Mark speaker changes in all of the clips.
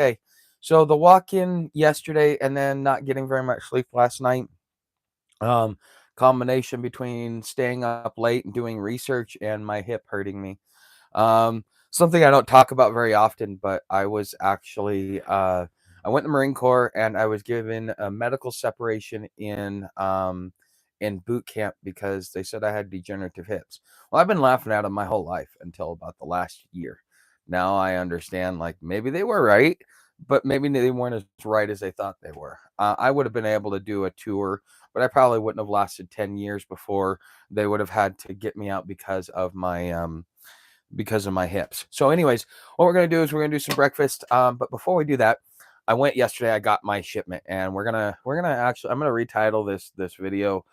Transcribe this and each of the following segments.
Speaker 1: okay. So the walk-in yesterday and then not getting very much sleep last night, um, combination between staying up late and doing research and my hip hurting me. Something I don't talk about very often, but I was actually I went in the Marine Corps and I was given a medical separation in boot camp because they said I had degenerative hips. Well, I've been laughing at them my whole life until about the last year. Now I understand, like maybe they were right, but maybe they weren't as right as they thought they were. I would have been able to do a tour, but I probably wouldn't have lasted 10 years before they would have had to get me out because of my hips. So anyways, what we're going to do is we're going to do some breakfast. But before we do that, I went yesterday, I got my shipment, and we're going to actually, I'm going to retitle this video,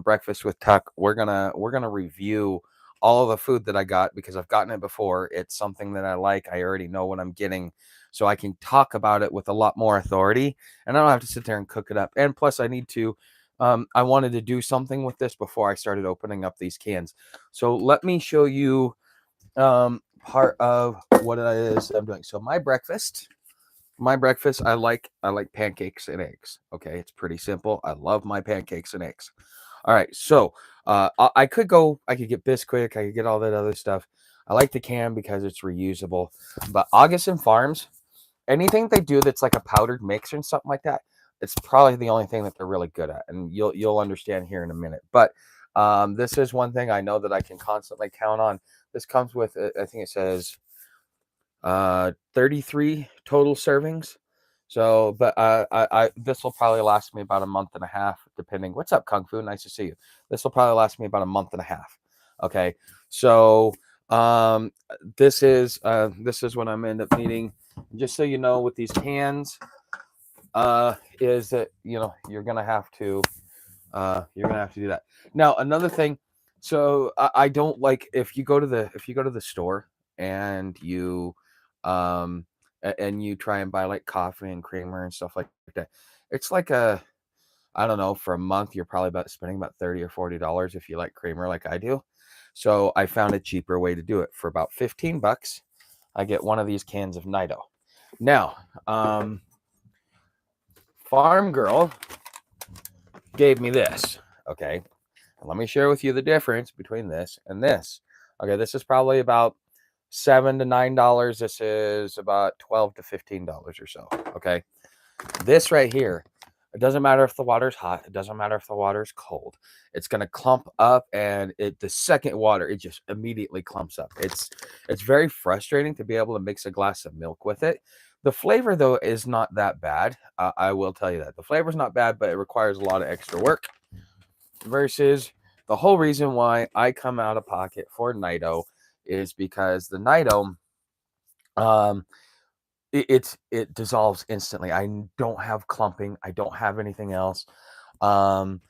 Speaker 1: Breakfast with Tuck. We're going to review all of the food that I got because I've gotten it before. It's something that I like. I already know what I'm getting, so I can talk about it with a lot more authority, and I don't have to sit there and cook it up. And plus I need to, I wanted to do something with this before I started opening up these cans. So let me show you part of what it is I'm doing. So my breakfast, I like pancakes and eggs. Okay, it's pretty simple. I love my pancakes and eggs. All right, so I could get Bisquick, I could get all that other stuff. I like the can because it's reusable. But Augustin Farms, anything they do that's like a powdered mix or something like that, it's probably the only thing that they're really good at, and you'll understand here in a minute. But this is one thing I know that I can constantly count on. This comes with, I think it says 33 total servings. So, but I this will probably last me about a month and a half, depending. What's up, Kung Fu? Nice to see you. This will probably last me about a month and a half. Okay, so um, this is what I'm end up needing. Just so you know, with these cans, is that you're gonna have to do that. Now, another thing. So I don't like if you go to the store and you try and buy like coffee and creamer and stuff like that. It's like I don't know, for a month you're probably about spending about $30 or $40 if you like creamer like I do. So I found a cheaper way to do it. For about $15, I get one of these cans of Nido. Now, Farm Girl gave me this. Okay, and let me share with you the difference between this and this. Okay, this is probably about $7 to $9. This is about $12 to $15 or so. Okay, this right here, it doesn't matter if the water's hot. It doesn't matter if the water's cold. It's gonna clump up, and the second water, it just immediately clumps up. It's very frustrating to be able to mix a glass of milk with it. The flavor though is not that bad. I will tell you that the flavor's not bad, but it requires a lot of extra work. Versus the whole reason why I come out of pocket for Nido is because the Nido, um, it dissolves instantly. I don't have clumping. I don't have anything else. Um,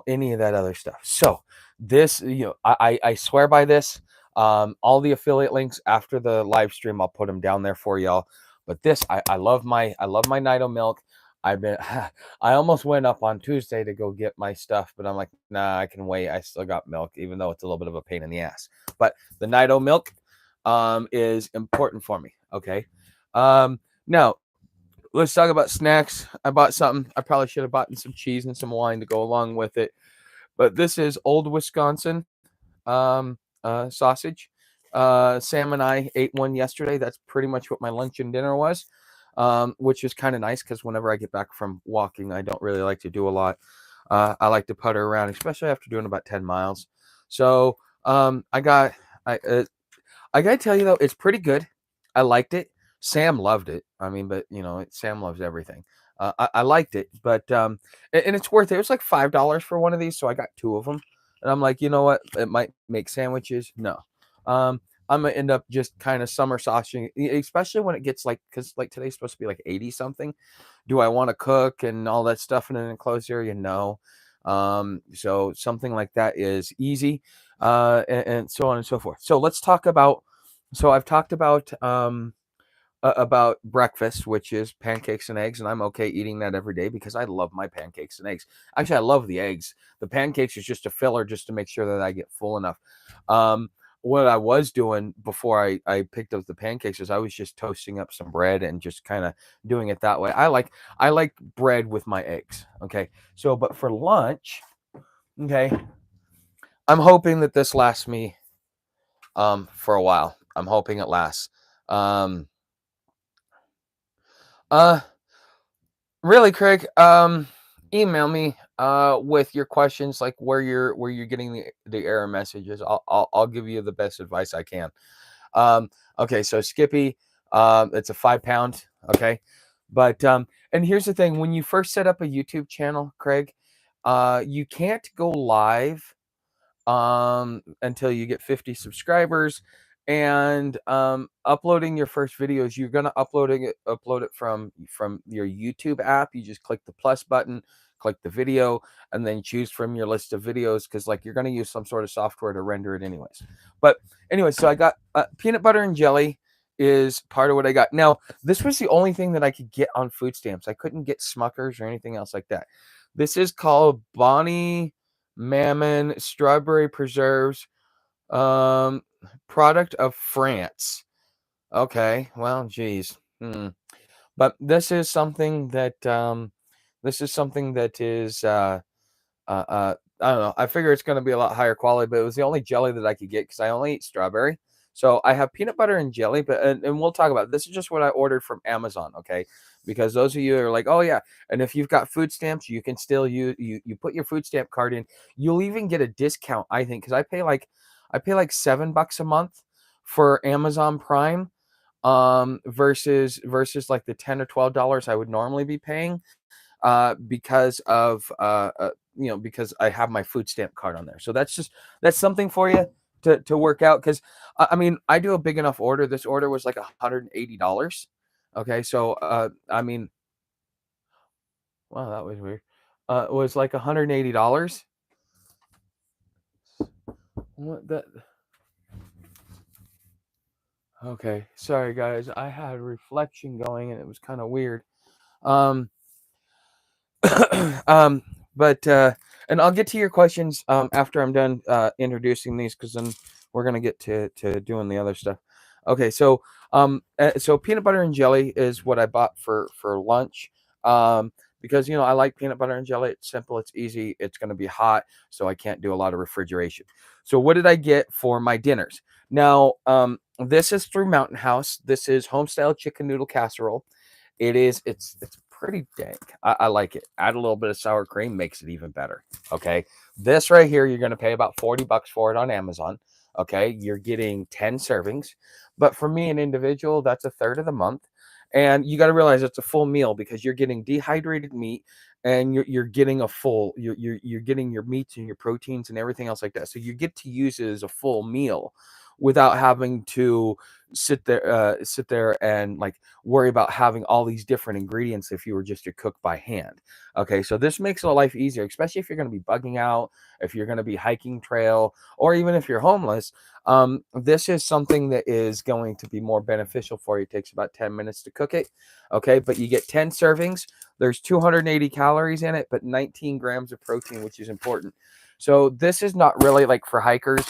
Speaker 1: any of that other stuff. So this, I swear by this. All the affiliate links after the live stream, I'll put them down there for y'all. But this, I love my Nido milk. I've been, I almost went up on Tuesday to go get my stuff, but I'm like, nah, I can wait. I still got milk, even though it's a little bit of a pain in the ass. But the Nido milk, is important for me. Okay. Now let's talk about snacks. I bought something. I probably should have bought some cheese and some wine to go along with it. But this is Old Wisconsin sausage. Sam and I ate one yesterday. That's pretty much what my lunch and dinner was, which is kind of nice because whenever I get back from walking, I don't really like to do a lot. I like to putter around, especially after doing about 10 miles. So I gotta tell you though, it's pretty good. I liked it. Sam loved it. I mean, but Sam loves everything. I liked it, but and it's worth it. It was like $5 for one of these, so I got two of them. And I'm like, you know what? It might make sandwiches. No, um, I'm gonna end up just kind of summer sausaging, especially when it gets like, because like today's supposed to be like 80 something. Do I want to cook and all that stuff in an enclosed area? No. So something like that is easy, and so on and so forth. So let's talk about. So I've talked about breakfast, which is pancakes and eggs, and I'm okay eating that every day because I love my pancakes and eggs. Actually, I love the eggs. The pancakes is just a filler, just to make sure that I get full enough. Um, what I was doing before I picked up the pancakes is I was just toasting up some bread and just kind of doing it that way. I like bread with my eggs. Okay. So, but for lunch, okay, I'm hoping that this lasts me for a while. I'm hoping it lasts. Um uh Really, Craig, email me with your questions, like where you're getting the error messages. I'll give you the best advice I can. Okay, so Skippy, it's a 5 pound, okay. But and here's the thing: when you first set up a YouTube channel, Craig, you can't go live until you get 50 subscribers. And uploading your first videos, you're gonna upload it from your YouTube app. You just click the plus button, click the video, and then choose from your list of videos, because like you're gonna use some sort of software to render it anyways. But anyway, so I got peanut butter and jelly is part of what I got. Now, this was the only thing that I could get on food stamps. I couldn't get Smuckers or anything else like that. This is called Bonnie Mammon strawberry preserves, um, product of France. Okay, well, geez. But this is something that is I don't know. I figure it's going to be a lot higher quality, but it was the only jelly that I could get because I only eat strawberry. So I have peanut butter and jelly, but and we'll talk about it. This is just what I ordered from Amazon, okay? Because those of you are like, oh yeah, and if you've got food stamps, you can still you put your food stamp card in. You'll even get a discount, I think, because I pay like $7 a month for Amazon Prime, versus like the $10 or $12 I would normally be paying, because of because I have my food stamp card on there. So that's something for you to work out, because I mean, I do a big enough order. This order was like $180. Okay, so I mean, wow, that was weird. It was like $180. What that? Okay, sorry guys, I had reflection going and it was kind of weird. Um, um, but and I'll get to your questions after I'm done introducing these, because then we're gonna get to doing the other stuff. Okay, so peanut butter and jelly is what I bought for lunch. Because I like peanut butter and jelly. It's simple, it's easy, it's gonna be hot, so I can't do a lot of refrigeration. So what did I get for my dinners? Now, this is through Mountain House. This is homestyle chicken noodle casserole. It's pretty dank. I like it. Add a little bit of sour cream, makes it even better. Okay. This right here, you're gonna pay about $40 for it on Amazon. Okay, you're getting 10 servings. But for me, an individual, that's a third of the month. And you got to realize it's a full meal, because you're getting dehydrated meat, and you're getting a full you're getting your meats and your proteins and everything else like that. So you get to use it as a full meal without having to sit there and like worry about having all these different ingredients if you were just to cook by hand. Okay, so this makes life easier, especially if you're going to be bugging out, if you're going to be hiking trail, or even if you're homeless. This is something that is going to be more beneficial for you. It takes about 10 minutes to cook it. Okay, but you get 10 servings. There's 280 calories in it, but 19 grams of protein, which is important. So this is not really like for hikers.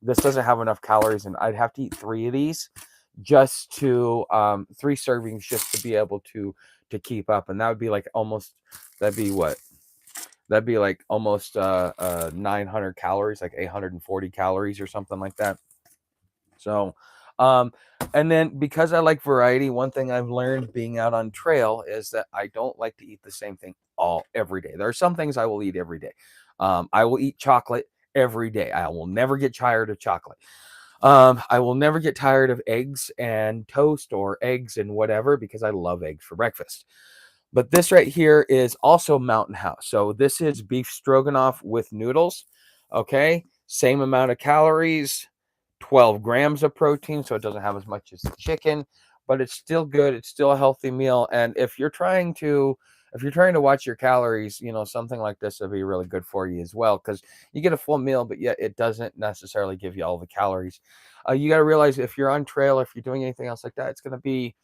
Speaker 1: This doesn't have enough calories, and I'd have to eat 3 of these, just to 3 servings, just to be able to keep up. And that would be like almost, that'd be what, that'd be like almost 900 calories, like 840 calories or something like that. So and then, because I like variety, one thing I've learned being out on trail is that I don't like to eat the same thing every day. There are some things I will eat every day. I will eat chocolate every day. I will never get tired of chocolate. I will never get tired of eggs and toast, or eggs and whatever, because I love eggs for breakfast. But this right here is also Mountain House. So this is beef stroganoff with noodles. Okay, same amount of calories, 12 grams of protein, so it doesn't have as much as the chicken, but it's still good. It's still a healthy meal. And if you're trying to watch your calories, something like this will be really good for you as well, because you get a full meal, but yet it doesn't necessarily give you all the calories. You got to realize, if you're on trail, if you're doing anything else like that, it's going to be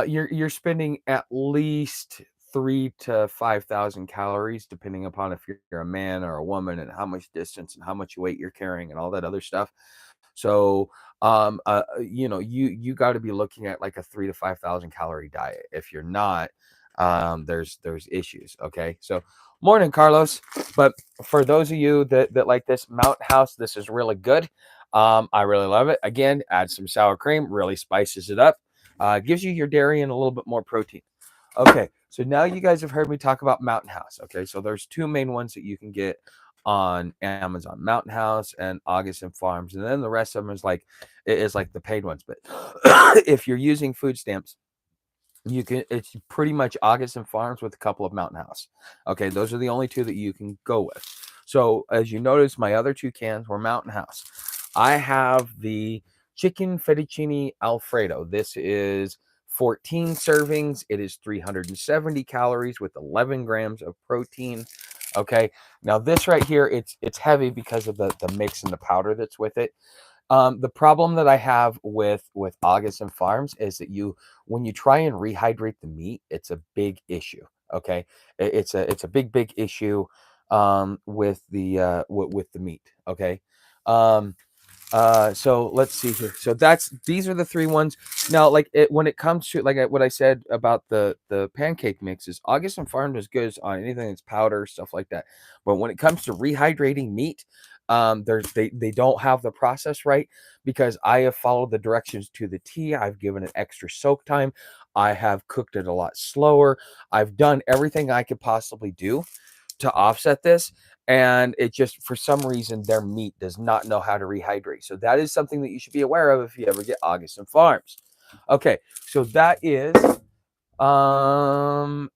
Speaker 1: you're spending at least 3 to 5,000 calories, depending upon if you're a man or a woman, and how much distance and how much weight you're carrying and all that other stuff. So you got to be looking at like a 3 to 5,000 calorie diet. If you're not, there's issues. Okay, so morning, Carlos. But for those of you that like this Mountain House, this is really good. I really love it. Again, add some sour cream, really spices it up. Gives you your dairy and a little bit more protein. Okay, so now you guys have heard me talk about Mountain House. Okay, so there's two main ones that you can get on Amazon: Mountain House and August and Farms, and then the rest of them is like the paid ones. But if you're using food stamps, it's pretty much August and Farms with a couple of Mountain House. Okay, those are the only two that you can go with. So as you notice, my other two cans were Mountain House. I have the chicken fettuccine Alfredo. This is 14 servings. It is 370 calories with 11 grams of protein. Okay, now this right here, it's heavy because of the mix and the powder that's with it. The problem that I have with August and Farms is that when you try and rehydrate the meat, it's a big issue. Okay, it's a big issue with the meat. Okay, um, so let's see here. So these are the three ones. Now, like when it comes to like what I said about the pancake mixes, August and Farm is good on anything that's powder, stuff like that. But when it comes to rehydrating meat, they don't have the process right, because I have followed the directions to the T. I've given it extra soak time. I have cooked it a lot slower. I've done everything I could possibly do to offset this, and it just, for some reason, their meat does not know how to rehydrate. So that is something that you should be aware of if you ever get August and Farms. Okay, so that is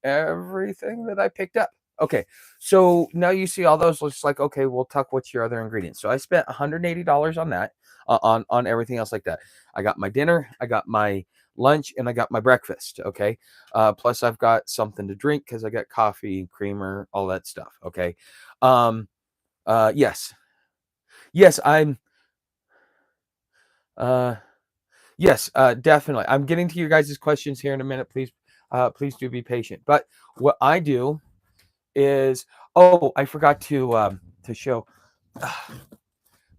Speaker 1: everything that I picked up. Okay, so now you see all those. Looks like, okay, well, Tuck, what's your other ingredients? So I spent $180 on that, on everything else like that. I got my dinner, I got my lunch, and I got my breakfast. Okay, plus I've got something to drink because I got coffee, creamer, all that stuff. Okay, um, yes, yes, I'm, uh, yes, definitely. I'm getting to your guys' questions here in a minute. Please do be patient. But what I do is, oh, I forgot to show,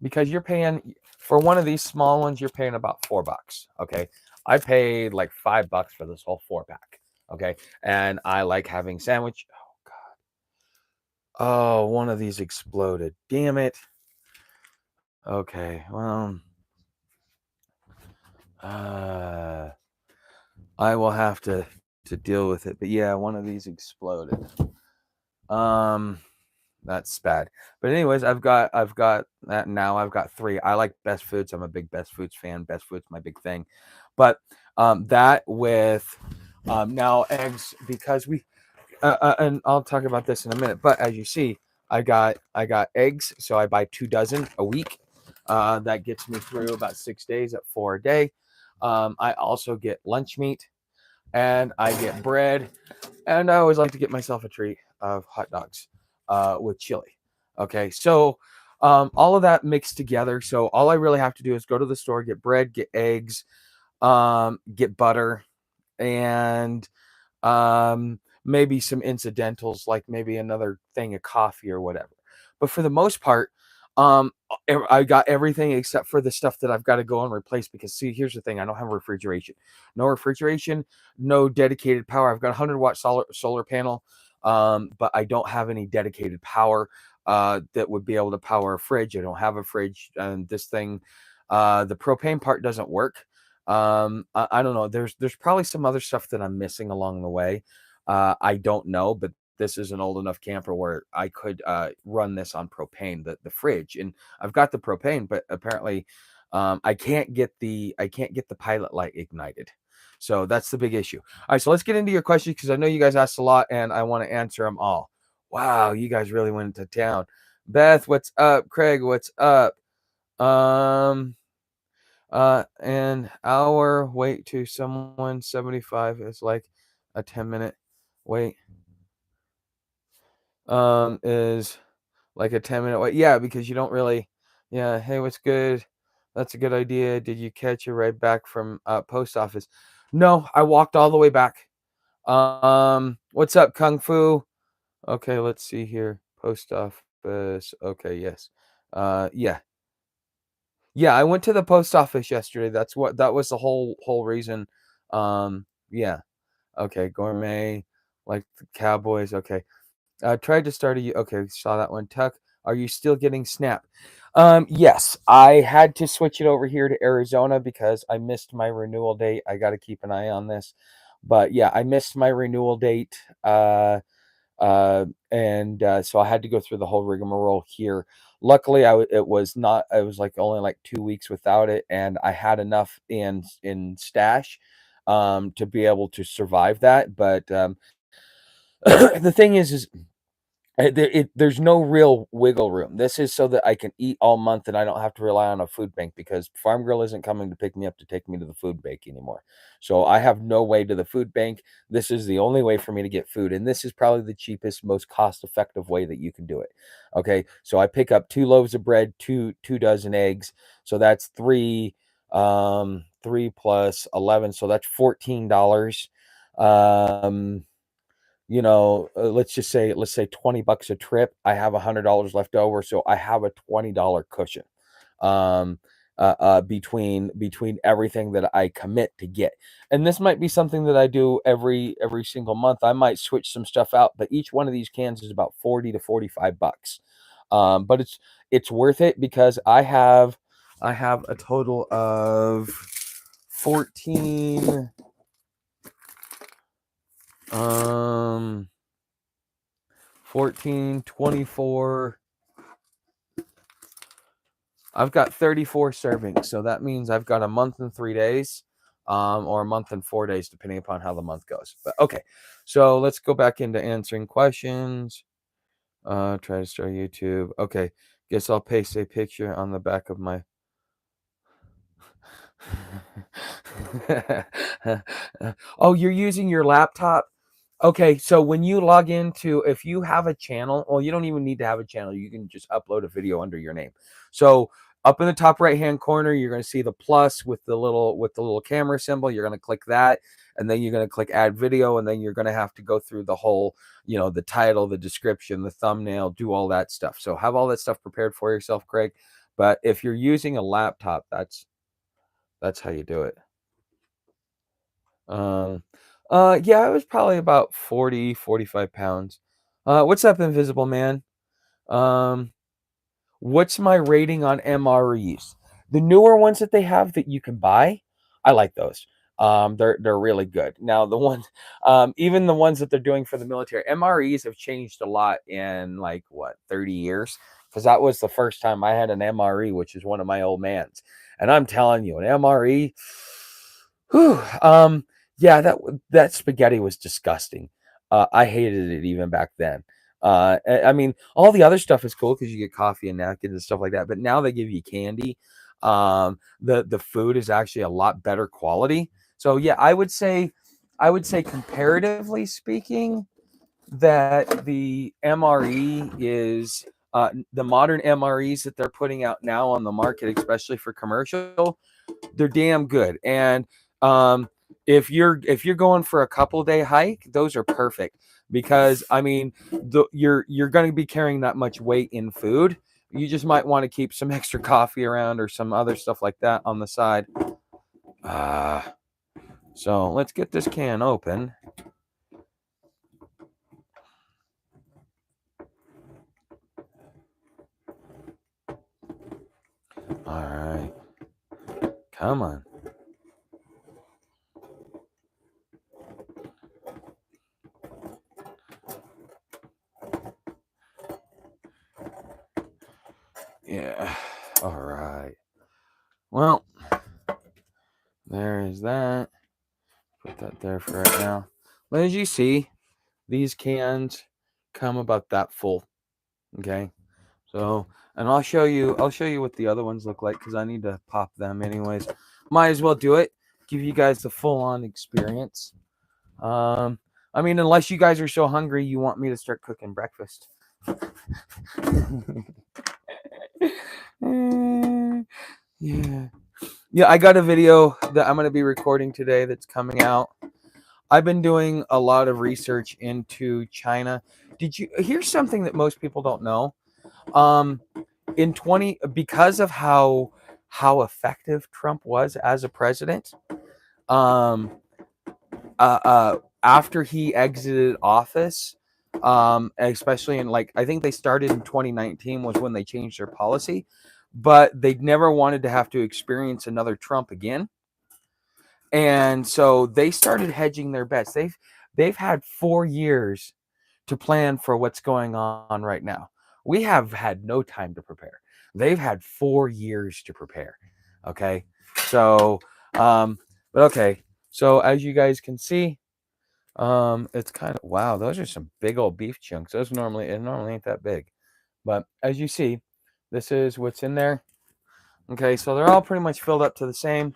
Speaker 1: because you're paying for one of these small ones, you're paying about $4. Okay, I paid like $5 for this whole 4 pack. Okay, and I like having sandwich. Oh God. Oh, one of these exploded. Damn it. Okay, well, uh, I will have to deal with it. But yeah, one of these exploded. Um, that's bad. But anyways, I've got that now. I've got 3. I like Best Foods. I'm a big Best Foods fan. Best Foods my big thing. But that with now eggs, because we and I'll talk about this in a minute. But as you see, I got eggs, so I buy 2 dozen a week. That gets me through about 6 days at 4 a day. I also get lunch meat, and I get bread, and I always like to get myself a treat of hot dogs with chili. Okay, so all of that mixed together. So all I really have to do is go to the store, get bread, get eggs, get butter, and maybe some incidentals, like maybe another thing of coffee or whatever. But for the most part, I got everything except for the stuff that I've got to go and replace, because see, here's the thing: I don't have refrigeration. No refrigeration, no dedicated power. I've got a 100-watt solar panel, but I don't have any dedicated power that would be able to power a fridge. I don't have a fridge, and this thing, the propane part doesn't work. I don't know. There's probably some other stuff that I'm missing along the way. I don't know, but this is an old enough camper where I could run this on propane, the fridge, and I've got the propane, but apparently I can't get the pilot light ignited. So that's the big issue. All right, so let's get into your questions, because I know you guys asked a lot and I want to answer them all. Wow, you guys really went to town. Beth, what's up? Craig, what's up? Um, an hour wait to someone 75 is like a 10-minute wait. Is like a 10-minute wait. Yeah, because you don't really. Yeah. Hey, what's good? That's a good idea. Did you catch a ride back from post office? No, I walked all the way back. What's up, Kung Fu? Okay, let's see here. Post office. Okay, yes. Yeah. Yeah, I went to the post office yesterday. That was the whole reason. Yeah. Okay, gourmet, like the Cowboys. Okay. Tried to start a okay, saw that one. Tuck, are you still getting Snap? Yes, I had to switch it over here to Arizona because I missed my renewal date. I got to keep an eye on this. But yeah, I missed my renewal date. And so I had to go through the whole rigmarole here. Luckily, it was not. I was like only like 2 weeks without it, and I had enough in stash to be able to survive that. But the thing is there's no real wiggle room. This is so that I can eat all month and I don't have to rely on a food bank because Farm Girl isn't coming to pick me up to take me to the food bank anymore. So I have no way to the food bank. This is the only way for me to get food. And this is probably the cheapest, most cost-effective way that you can do it. Okay. So I pick up 2 loaves of bread, two dozen eggs. So that's three plus 11. So that's $14. Um, let's say $20 a trip. I have $100 left over, so I have a $20 cushion um, between everything that I commit to get. And this might be something that I do every single month. I might switch some stuff out, but each one of these cans is about 40 to $45. But it's worth it because I have a total of 14 14, 24. I've got 34 servings. So that means I've got a month and 3 days, or a month and 4 days, depending upon how the month goes. But okay. So let's go back into answering questions. Try to start YouTube. Okay. Guess I'll paste a picture on the back of my. Oh, you're using your laptop? Okay, so when you log into, if you have a channel, well, you don't even need to have a channel. You can just upload a video under your name. So up in the top right hand corner, you're going to see the plus with the little camera symbol. You're going to click that, and then you're going to click add video, and then you're going to have to go through the whole, the title, the description, the thumbnail, do all that stuff. So have all that stuff prepared for yourself, Craig. But if you're using a laptop, that's how you do it. Yeah, it was probably about 40, 45 pounds. What's up, Invisible Man? Um, what's my rating on MREs? The newer ones that they have that you can buy, I like those. They're really good. Now the ones, even the ones that they're doing for the military, MREs have changed a lot in like what 30 years. Because that was the first time I had an MRE, which is one of my old man's, and I'm telling you, an MRE. Whew, yeah, that spaghetti was disgusting. I hated it even back then. I mean, all the other stuff is cool because you get coffee and napkins and stuff like that. But now they give you candy. The food is actually a lot better quality. So yeah, I would say comparatively speaking, that the MRE is the modern MREs that they're putting out now on the market, especially for commercial, they're damn good. And if you're going for a couple day hike, those are perfect because I mean you're going to be carrying that much weight in food. You just might want to keep some extra coffee around or some other stuff like that on the side. So let's get this can open. All right, come on. Yeah. All right. Well, there is that. Put that there for right now. But as you see, these cans come about that full. Okay. So, and I'll show you what the other ones look like because I need to pop them anyways. Might as well do it. Give you guys the full on experience. I mean, unless you guys are so hungry, you want me to start cooking breakfast. Yeah. Yeah, I got a video that I'm going to be recording today that's coming out. I've been doing a lot of research into China. Here's something that most people don't know. In 20 because of how how effective Trump was as a president. Um, After he exited office, especially in, like, I think they started in 2019 was when they changed their policy, but they never wanted to have to experience another Trump again. And so they started hedging their bets. They've had 4 years to plan for what's going on right now. We have had no time to prepare. They've had 4 years to prepare. Okay. So, but okay. So as you guys can see, it's kind of, wow, those are some big old beef chunks. It normally ain't that big. But as you see, this is what's in there. Okay, so they're all pretty much filled up to the same.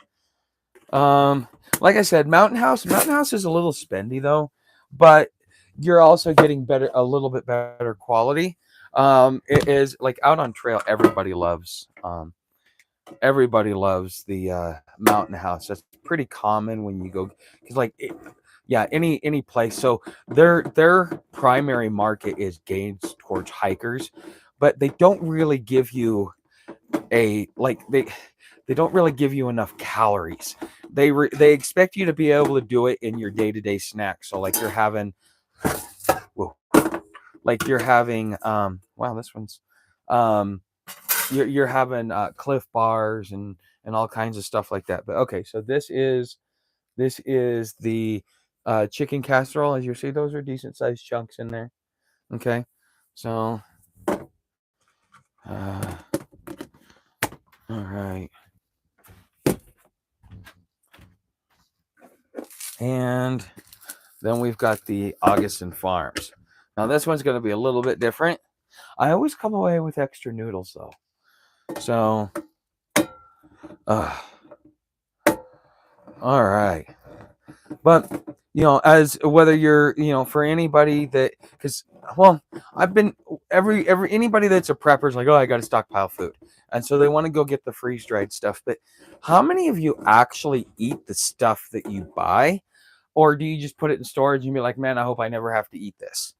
Speaker 1: Like I said, Mountain House is a little spendy though, but you're also getting a little bit better quality. It is like out on trail. Everybody loves the Mountain House. That's pretty common when you go, because like any place. So their primary market is gains towards hikers, but they don't really give you they don't really give you enough calories. They expect you to be able to do it in your day-to-day snacks. So like you're having wow, this one's you're having Cliff bars and all kinds of stuff like that. But okay, so this is the chicken casserole. As you see, those are decent sized chunks in there. Okay, so all right. And then we've got the Augustin Farms. Now this one's going to be a little bit different. I always come away with extra noodles though. So, all right. But, as whether you're, for anybody that, because, well, I've been, anybody that's a prepper is like, oh, I got to stockpile food. And so they want to go get the freeze dried stuff. But how many of you actually eat the stuff that you buy? Or do you just put it in storage and be like, man, I hope I never have to eat this?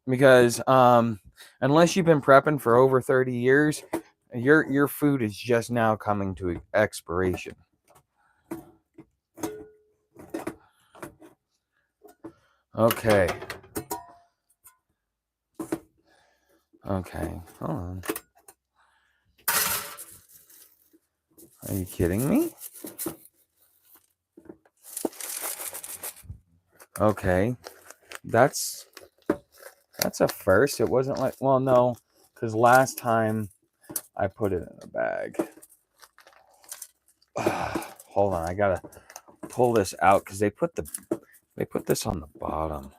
Speaker 1: Because unless you've been prepping for over 30 years, your food is just now coming to expiration. Okay. Okay, hold on. Are you kidding me? Okay, that's a first. It wasn't like, well, no, because last time I put it in a bag. Hold on, I gotta pull this out because they put this on the bottom.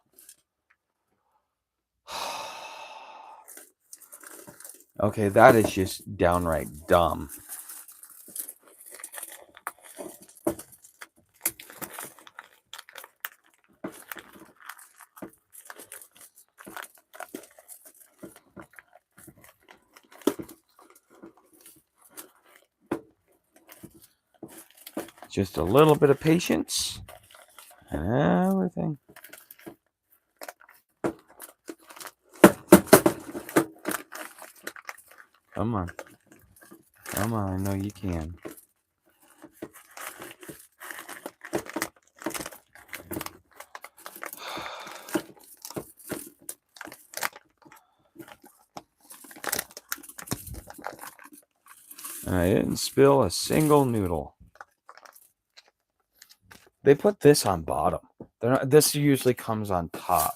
Speaker 1: Okay, that is just downright dumb. Just a little bit of patience and everything. Come on. Come on, I know you can. I didn't spill a single noodle. They put this on bottom. This usually comes on top.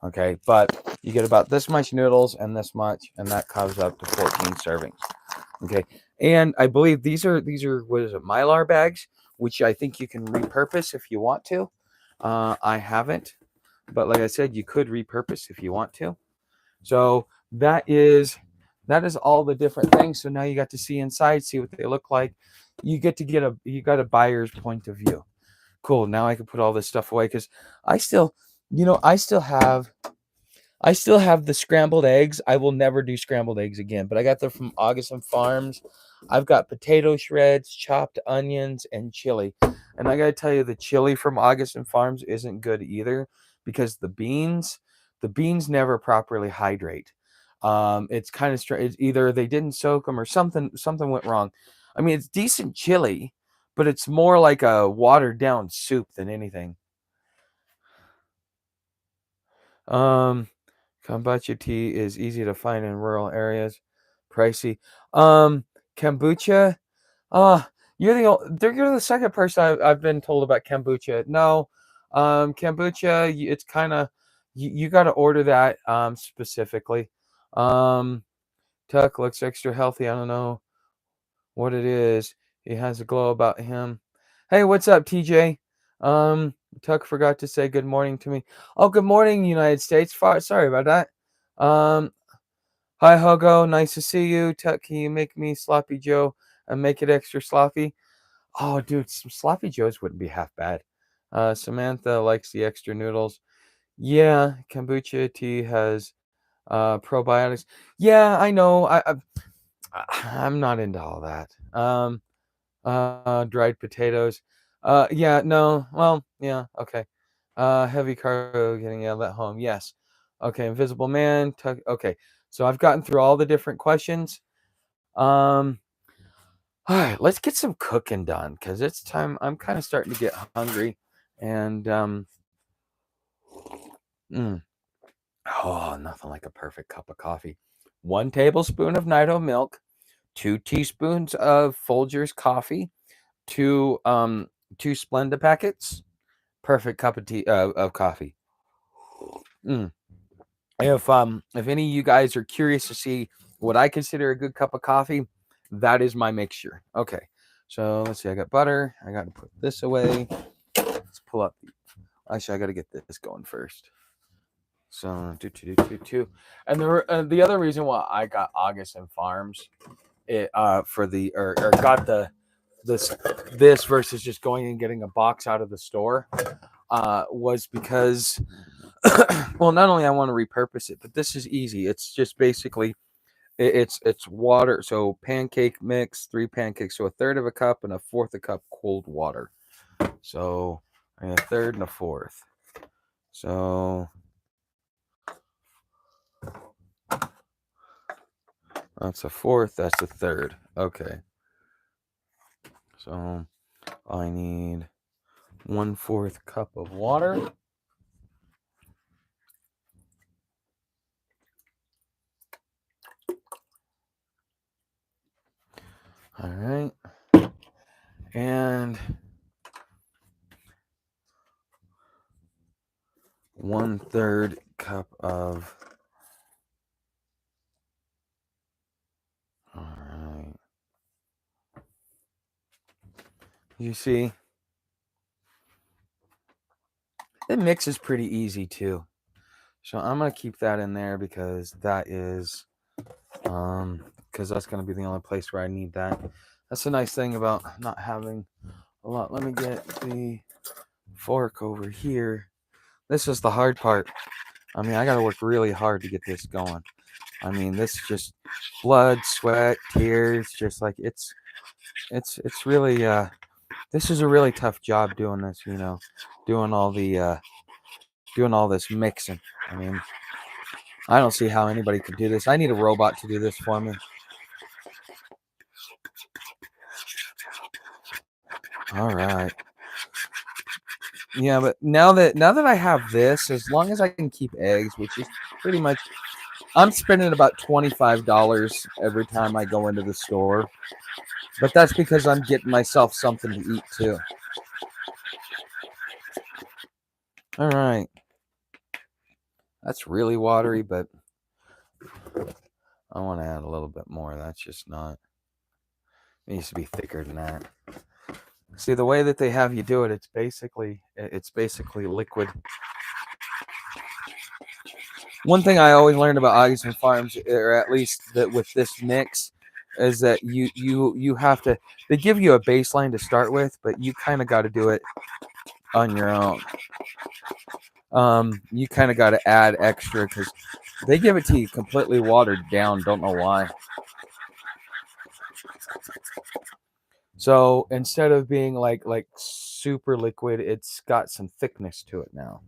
Speaker 1: Okay, but you get about this much noodles and this much, and that comes up to 14 servings. Okay, and I believe these are what is it, Mylar bags, which I think you can repurpose if you want to. I haven't, but like I said, you could repurpose if you want to. So that is all the different things. So now you got to see inside, see what they look like. You got a buyer's point of view. Cool. Now I can put all this stuff away because I still have the scrambled eggs. I will never do scrambled eggs again, but I got them from Augustin Farms. I've got potato shreds, chopped onions, and chili. And I got to tell you, the chili from Augustin Farms isn't good either because the beans never properly hydrate. It's kind of strange. It's either they didn't soak them or something went wrong. I mean, it's decent chili, but it's more like a watered down soup than anything. Um, Kombucha tea is easy to find in rural areas, pricey. Kombucha. Uh, you're the second person I've been told about kombucha. No, kombucha. It's kind of you got to order that specifically. Um, Tuck looks extra healthy. I don't know what it is. He has a glow about him. Hey, what's up, TJ? Um, Tuck forgot to say good morning to me. Oh, good morning, United States. Sorry about that. Hi, Hogo. Nice to see you. Tuck, can you make me sloppy Joe and make it extra sloppy? Oh, dude, some sloppy Joes wouldn't be half bad. Samantha likes the extra noodles. Yeah, kombucha tea has probiotics. Yeah, I know. I'm not into all that. Dried potatoes. Yeah, no. Well, yeah, okay. Heavy cargo getting out of that home. Yes. Okay, Invisible Man. Okay. So I've gotten through all the different questions. Um, all right, let's get some cooking done because it's time. I'm kind of starting to get hungry, and mm, oh, nothing like a perfect cup of coffee. 1 tablespoon of Nido milk, 2 teaspoons of Folgers coffee, two Splenda packets. Perfect cup of tea of coffee. Mm. If any of you guys are curious to see what I consider a good cup of coffee, that is my mixture. Okay, so let's see. I got butter. I got to put this away. Let's pull up. Actually, I got to get this going first. So two. And the other reason why I got August and Farms, for the or got this versus just going and getting a box out of the store, was because well, not only I want to repurpose it, but this is easy. It's just basically it's water. So pancake mix, 3 pancakes, so a third of a cup and a fourth a cup cold water. So a third and a fourth. So that's a fourth. That's a third. Okay. So I need 1/4 cup of water. All right. And 1/3 cup of. All right. You see, the mix is pretty easy too. So I'm gonna keep that in there because that is because that's gonna be the only place where I need that. That's a nice thing about not having a lot. Let me get the fork over here. This is the hard part. I mean, I gotta work really hard to get this going. I mean, this just blood, sweat, tears, just like it's really this is a really tough job doing this, doing all the doing all this mixing. I mean, I don't see how anybody could do this. I need a robot to do this for me. All right. Yeah, but now that I have this, as long as I can keep eggs, which is pretty much, I'm spending about $25 every time I go into the store. But that's because I'm getting myself something to eat too. All right. That's really watery, but I want to add a little bit more. That's just not. It needs to be thicker than that. See, the way that they have you do it, it's basically liquid. One thing I always learned about August Farms, or at least that with this mix, is that you have to. They give you a baseline to start with, but you kind of got to do it on your own. You kind of got to add extra because they give it to you completely watered down. Don't know why. So instead of being like super liquid, it's got some thickness to it now.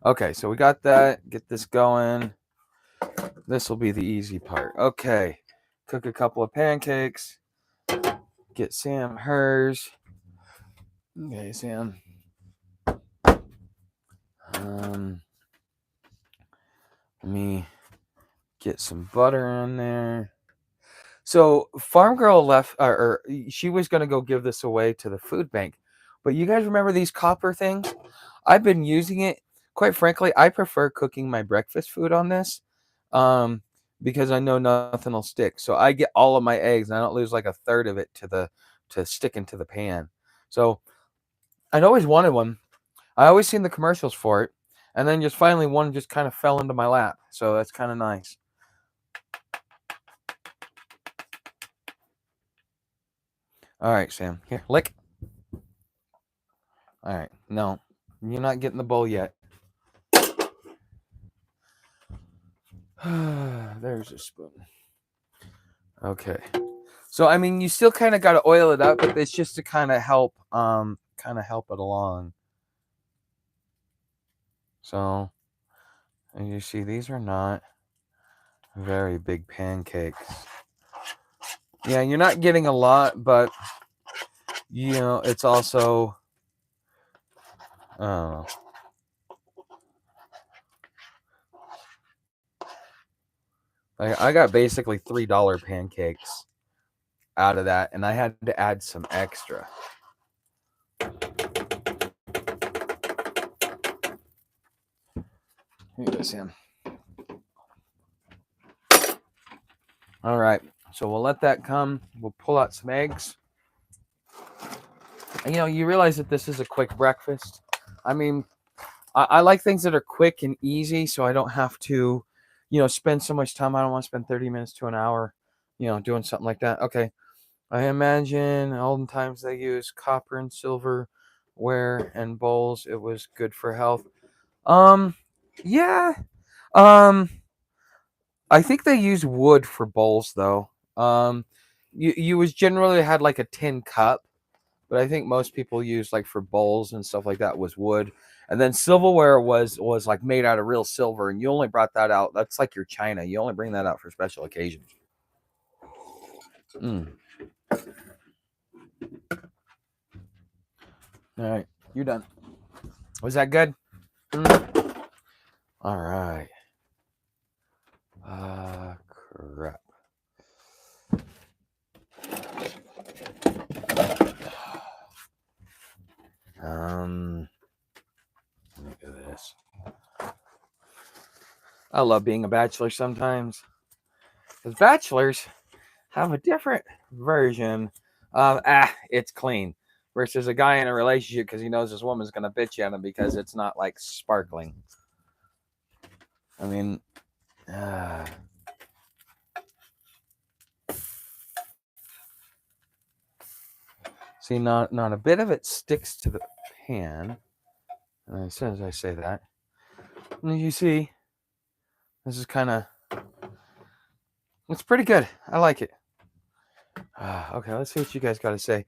Speaker 1: Okay, so we got that. Get this going. This will be the easy part. Okay. Cook a couple of pancakes. Get Sam hers. Okay, Sam. Let me get some butter in there. So Farm Girl left, or she was going to go give this away to the food bank. But you guys remember these copper things? I've been using it. Quite frankly, I prefer cooking my breakfast food on this, because I know nothing will stick. So I get all of my eggs, and I don't lose like a third of it to stick into the pan. So I'd always wanted one. I always seen the commercials for it, and then just finally one just kind of fell into my lap. So that's kind of nice. All right, Sam. Here, lick. All right. No, you're not getting the bowl yet. There's a spoon. Okay. So I mean, you still kind of got to oil it up, but it's just to kind of help it along. So, and you see, these are not very big pancakes. Yeah, you're not getting a lot, but you know, it's also, I don't know. I got basically $3 pancakes out of that, and I had to add some extra. Here you go, Sam. All right, so we'll let that come. We'll pull out some eggs. And, you know, you realize that this is a quick breakfast. I mean, I like things that are quick and easy, so I don't have to, you know, spend so much time. I don't want to spend 30 minutes to an hour, you know, doing something like that. Okay. I imagine olden times they used copper and silver ware and bowls. It was good for health. Yeah. I think they use wood for bowls though. You was generally had like a tin cup, but I think most people use like for bowls and stuff like that was wood. And then silverware was like made out of real silver, and you only brought that out. That's like your china. You only bring that out for special occasions. Mm. All right, you're done. Was that good? Mm. All right. Crap. Look at this. I love being a bachelor sometimes, because bachelors have a different version of it's clean versus a guy in a relationship because he knows this woman's gonna bitch at him because it's not like sparkling. I mean, see, not a bit of it sticks to the pan. And as soon as I say that, you see, this is kind of, it's pretty good. I like it. Okay, let's see what you guys got to say.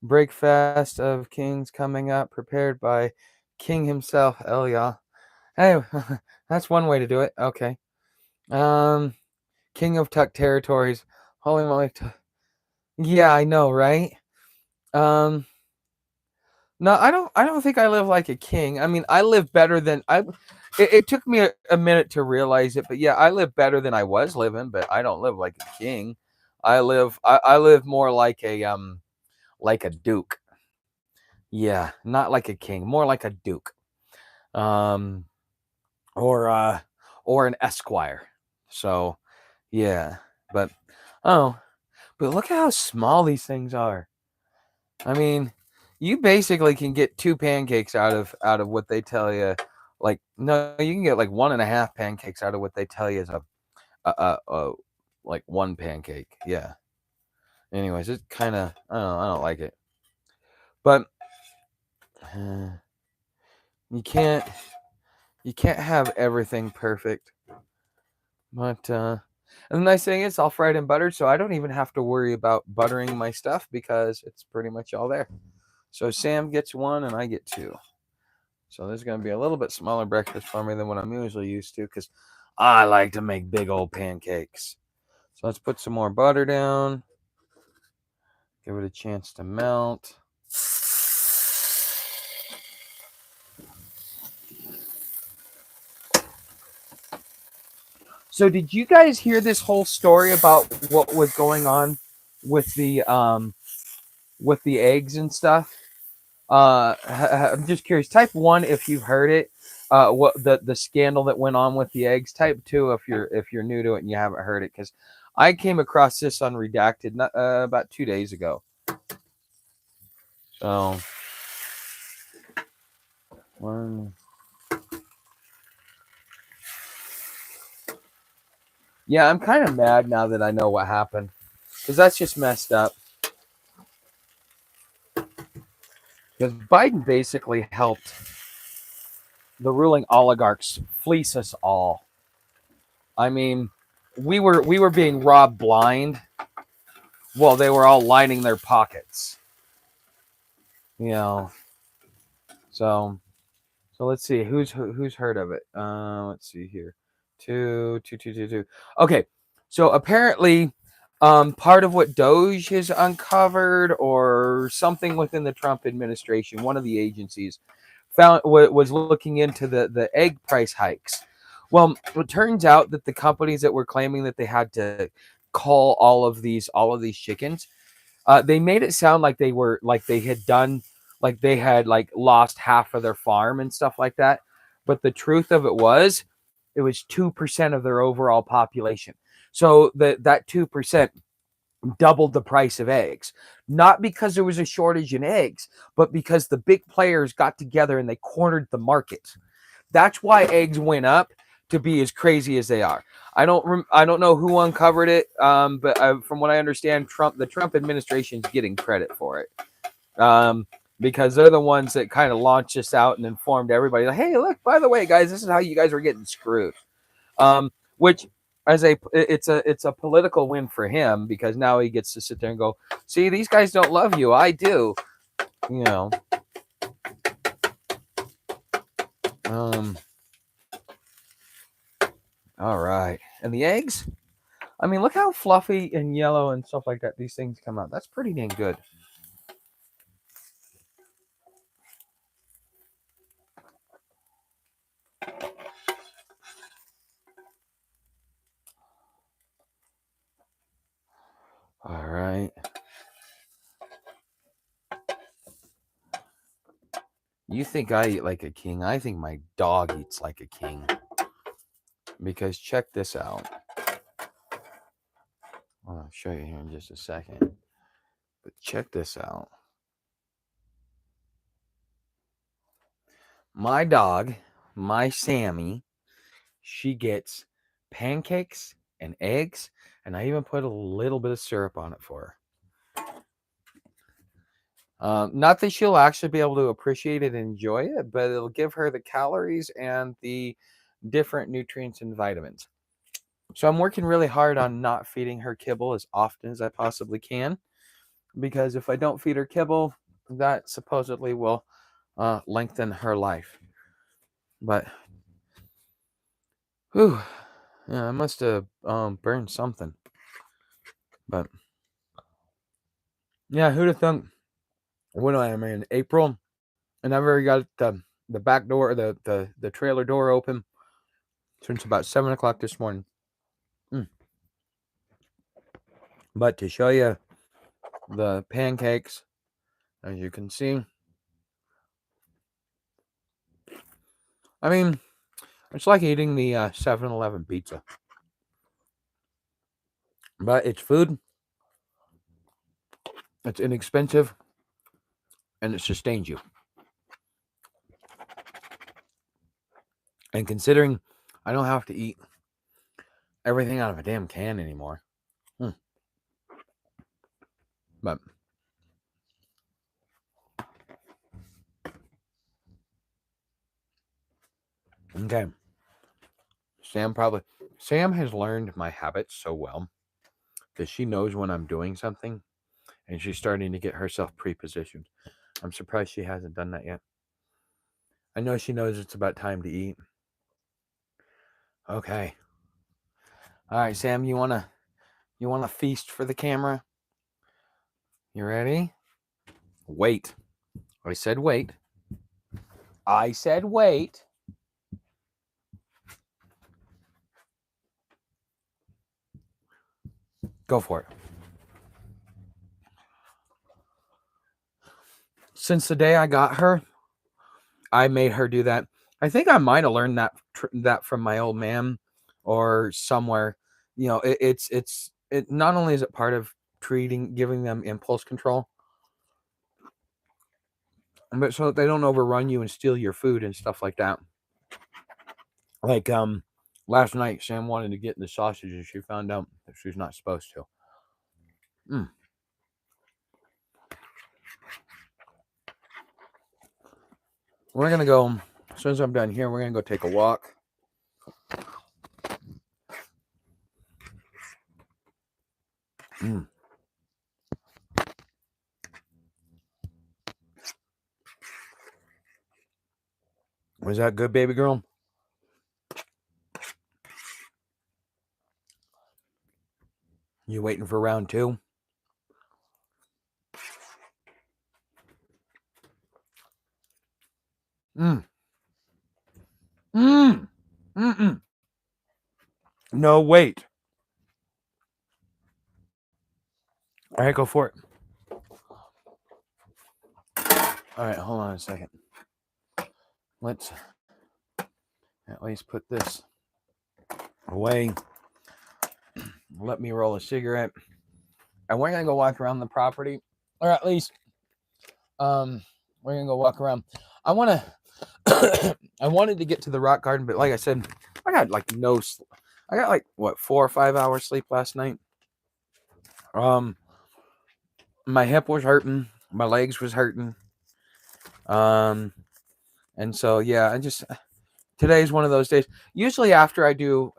Speaker 1: Breakfast of Kings coming up, prepared by King himself, Elia. Hey, that's one way to do it. Okay. King of Tuck Territories. Holy moly. Yeah, I know, right? Um, no, I don't think I live like a king. I mean, I live better than I. It took me a minute to realize it, but yeah, I live better than I was living. But I don't live like a king. I live more like a duke. Yeah, not like a king, more like a duke. Um, or an esquire. So, yeah, but oh, but look at how small these things are. I mean, you basically can get two pancakes out of what they tell you. Like, no, you can get like 1.5 pancakes out of what they tell you is a like one pancake. Yeah. Anyways, it's kind of, I don't like it, but you can't have everything perfect. But and the nice thing is, it's all fried and buttered, so I don't even have to worry about buttering my stuff because it's pretty much all there. So Sam gets one and I get two. So this is going to be a little bit smaller breakfast for me than what I'm usually used to, because I like to make big old pancakes. So let's put some more butter down. Give it a chance to melt. So did you guys hear this whole story about what was going on with the eggs and stuff? I'm just curious. Type 1 if you've heard it. What the scandal that went on with the eggs. Type 2 if you're new to it and you haven't heard it, because I came across this on Redacted about 2 days ago. So one. Yeah, I'm kind of mad now that I know what happened, because that's just messed up. Because Biden basically helped the ruling oligarchs fleece us all. I mean, we were being robbed blind. Well, they were all lining their pockets. You know. So let's see who's heard of it. Let's see here. Two. Okay. So apparently, part of what Doge has uncovered, or something within the Trump administration, one of the agencies was looking into the egg price hikes. Well, it turns out that the companies that were claiming that they had to cull all of these chickens, they made it sound like they had lost half of their farm and stuff like that. But the truth of it was 2% of their overall population. So that 2% doubled the price of eggs, not because there was a shortage in eggs, but because the big players got together and they cornered the market. That's why eggs went up to be as crazy as they are. I don't know who uncovered it, but from what I understand, the Trump administration is getting credit for it, because they're the ones that kind of launched this out and informed everybody, like, hey, look, by the way, guys, this is how you guys are getting screwed. Which it's a political win for him, because now he gets to sit there and go, see, these guys don't love you, I do, you know. All right, and the eggs, I mean, look how fluffy and yellow and stuff like that these things come out. That's pretty dang good. All right. You think I eat like a king? I think my dog eats like a king. Because check this out. I'll show you here in just a second. But check this out. My dog, my Sammy, she gets pancakes and eggs, and I even put a little bit of syrup on it for her. Not that she'll actually be able to appreciate it and enjoy it, but it'll give her the calories and the different nutrients and vitamins. So I'm working really hard on not feeding her kibble as often as I possibly can, because if I don't feed her kibble, that supposedly will lengthen her life. But, whew, yeah, I must have burned something. But yeah, who'd have thunk when I am in April, and I've already got the back door, the trailer door open since about 7 o'clock this morning. But to show you the pancakes, as you can see, I mean, it's like eating the 7-Eleven pizza. But it's food, it's inexpensive, and it sustains you. And considering I don't have to eat everything out of a damn can anymore. But okay. Sam has learned my habits so well that she knows when I'm doing something, and she's starting to get herself pre-positioned. I'm surprised she hasn't done that yet. I know she knows it's about time to eat. Okay. All right, Sam, you wanna feast for the camera? You ready? Wait. I said wait. I said wait. Go for it. Since the day I got her, I made her do that. I think I might have learned that from my old man or somewhere. You know, it not only is it part of giving them impulse control, but so that they don't overrun you and steal your food and stuff like that. Like last night, Sam wanted to get in the sausages. She found out that she's not supposed to. We're gonna go, as soon as I'm done here, we're gonna go take a walk. Was that good, baby girl? You waiting for round 2? No, wait. All right, go for it. All right, hold on a second. Let's at least put this away. Let me roll a cigarette. And we're going to go walk around the property. Or at least, we're going to go walk around. I wanted to get to the rock garden, but like I said, I got like I got like, what, 4 or 5 hours sleep last night. My hip was hurting. My legs was hurting. And so, yeah, today's one of those days. Usually after I go